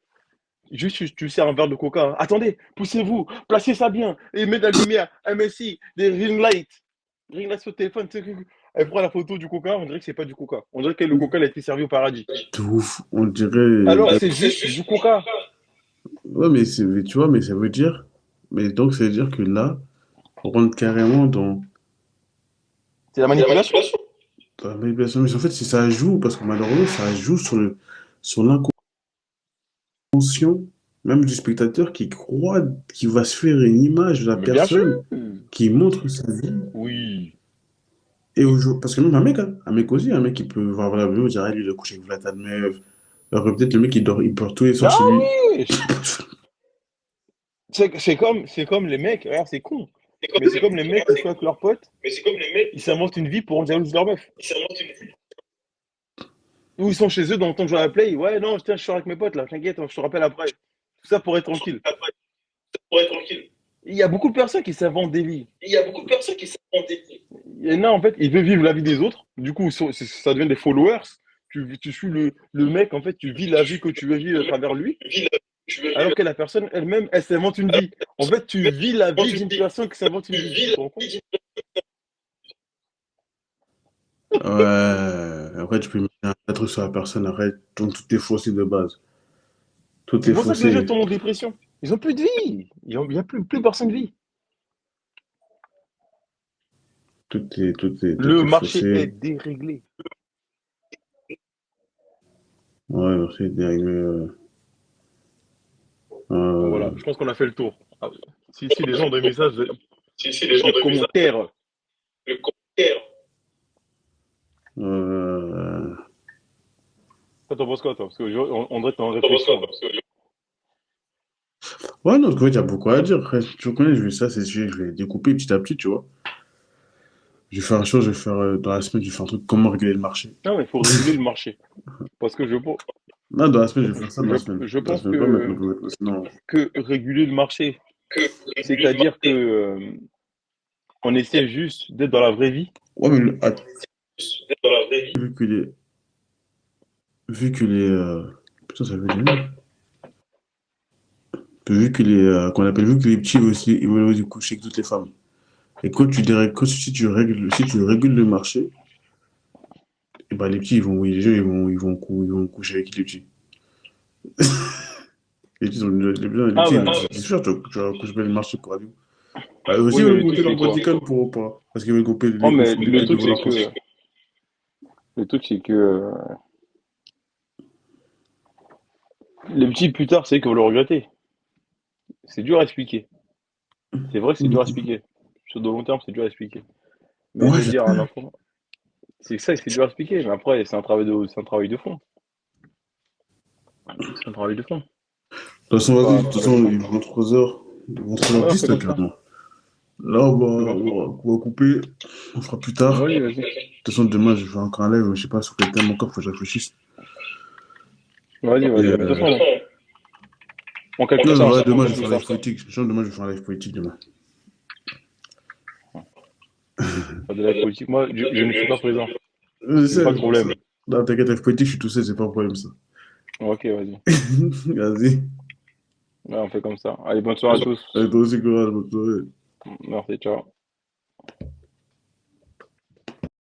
juste tu sers un verre de coca, hein. Attendez, poussez-vous, placez ça bien, et mets de la lumière, un messi, des ring lights. Ring lights sur le téléphone, tu sais, elle prend la photo du coca, on dirait que c'est pas du coca. On dirait que le coca il a été servi au paradis. de ouf, on dirait. Alors que c'est juste du coca. Ouais, tu vois, mais ça veut dire. Mais donc, ça veut dire que là, on rentre carrément C'est la manipulation. dans la manipulation. Mais en fait, si ça joue, parce que malheureusement, ça joue sur l'inconscient, même du spectateur qui croit qu'il va se faire une image de la Mais bien sûr. personne qui montre sa vie. Oui. Et parce que même un mec aussi, un mec qui peut voir la vidéo, dire, ah, lui, il a couché avec la table meuf. Alors que peut-être le mec, il dort tous les soirs Ah chez lui. oui! C'est comme les mecs, regarde, c'est con. Mais c'est comme les mecs qui sont avec leurs potes, ils s'inventent une vie pour rendre jalouse leur meuf. Ou ils sont chez eux dans le temps de jouer à la play. Ouais, non, tiens, je suis avec mes potes là, t'inquiète, je te rappelle après. Tout ça pour être tranquille. Il y a beaucoup de personnes qui s'inventent des vies. Il y en a, en fait, il veut vivre la vie des autres. Du coup, ça devient des followers. Tu suis le mec, en fait, tu vis la vie que tu veux vivre à travers lui. Alors que la personne elle-même, elle s'invente une vie. En fait, tu vis la vie d'une personne qui s'invente une vie. Tu te rends compte? Ouais. Après, tu peux mettre un truc sur la personne. Après, donc tout est faussé de base. Tout C'est est pour ça que les gens faussé. tombent en dépression. Ils ont plus de vie. Il n'y a plus personne de vie. Tout Le est marché est faussé. déréglé. Ouais, merci. Donc voilà, Euh, je pense qu'on a fait le tour. Ah, si les gens ont des messages, des commentaires. euh, Toi, t'en penses quoi, toi? Parce qu'on dirait que t'es en réflexion, là. Ouais, non, en fait, il y a beaucoup à dire. Après, tu connais, je vais ça, c'est je vais découper petit à petit, tu vois. Je vais faire un chose, je vais faire dans la semaine, je vais faire un truc comment réguler le marché. Non, mais il faut réguler le marché. Parce que Non, dans la semaine, je vais faire ça dans la semaine. je Dans la pense semaine, pas maintenant, sinon. que réguler le marché, c'est-à-dire que on essaie juste d'être dans la vraie vie. Ouais, mais vu qu'il est. Vu qu'il est. Putain, ça veut dire. Vu qu'il est. Qu'on appelle, vu qu'il est petit aussi, il veut aussi coucher avec toutes les femmes. Et quand si tu régules le marché, et ben les petits, les gens, ils vont coucher avec les petits. Les Ah petits, ouais. c'est sûr, tu vas coucher avec le marché pour aller. Bah, eux aussi, Oui, ils mais veulent le truc, gonfler leur c'est quoi? bodycon pour pas. Parce qu'ils veulent gonfler Oh, les mais les mecs devant leur compte. le truc, c'est que les petits, plus tard, c'est qu'ils vont le regretter. C'est dur à expliquer. C'est vrai que c'est dur à expliquer. Sur de long terme, c'est dur à expliquer. Mais Ouais, de dire à un enfant, c'est ça, c'est dur à expliquer. Mais après, c'est un travail de fond. C'est un travail de fond. toute façon, vas-y, de C'est toute pas façon, évident. ils vont 3 heures. Ils vont 3 heures Ouais, on 10 fait là, comme ça. carrément. Là, C'est bon. on va couper. On fera plus tard. Vas-y, De vas-y. toute façon, demain, je vais faire encore un live. Je sais pas sur quel thème encore, faut que je réfléchisse. Vas-y, Et, vas-y. Mais de toute façon, on calcule non, ça non, ouais, ensemble. On demain, je vais calcule faire un ça. live politique. Genre, demain, je vais faire un live politique demain. Pas de la politique. Moi, je ne suis pas présent. Je Il n'y a pas sais, de je sais. problème. Non, t'inquiète, live politique, je suis tout seul, c'est pas un problème ça. Ok, vas-y. Vas-y. Ouais, on fait comme ça. Allez, bonne soirée à tous. Allez, toi aussi, courage, bonne soirée. Merci, ciao.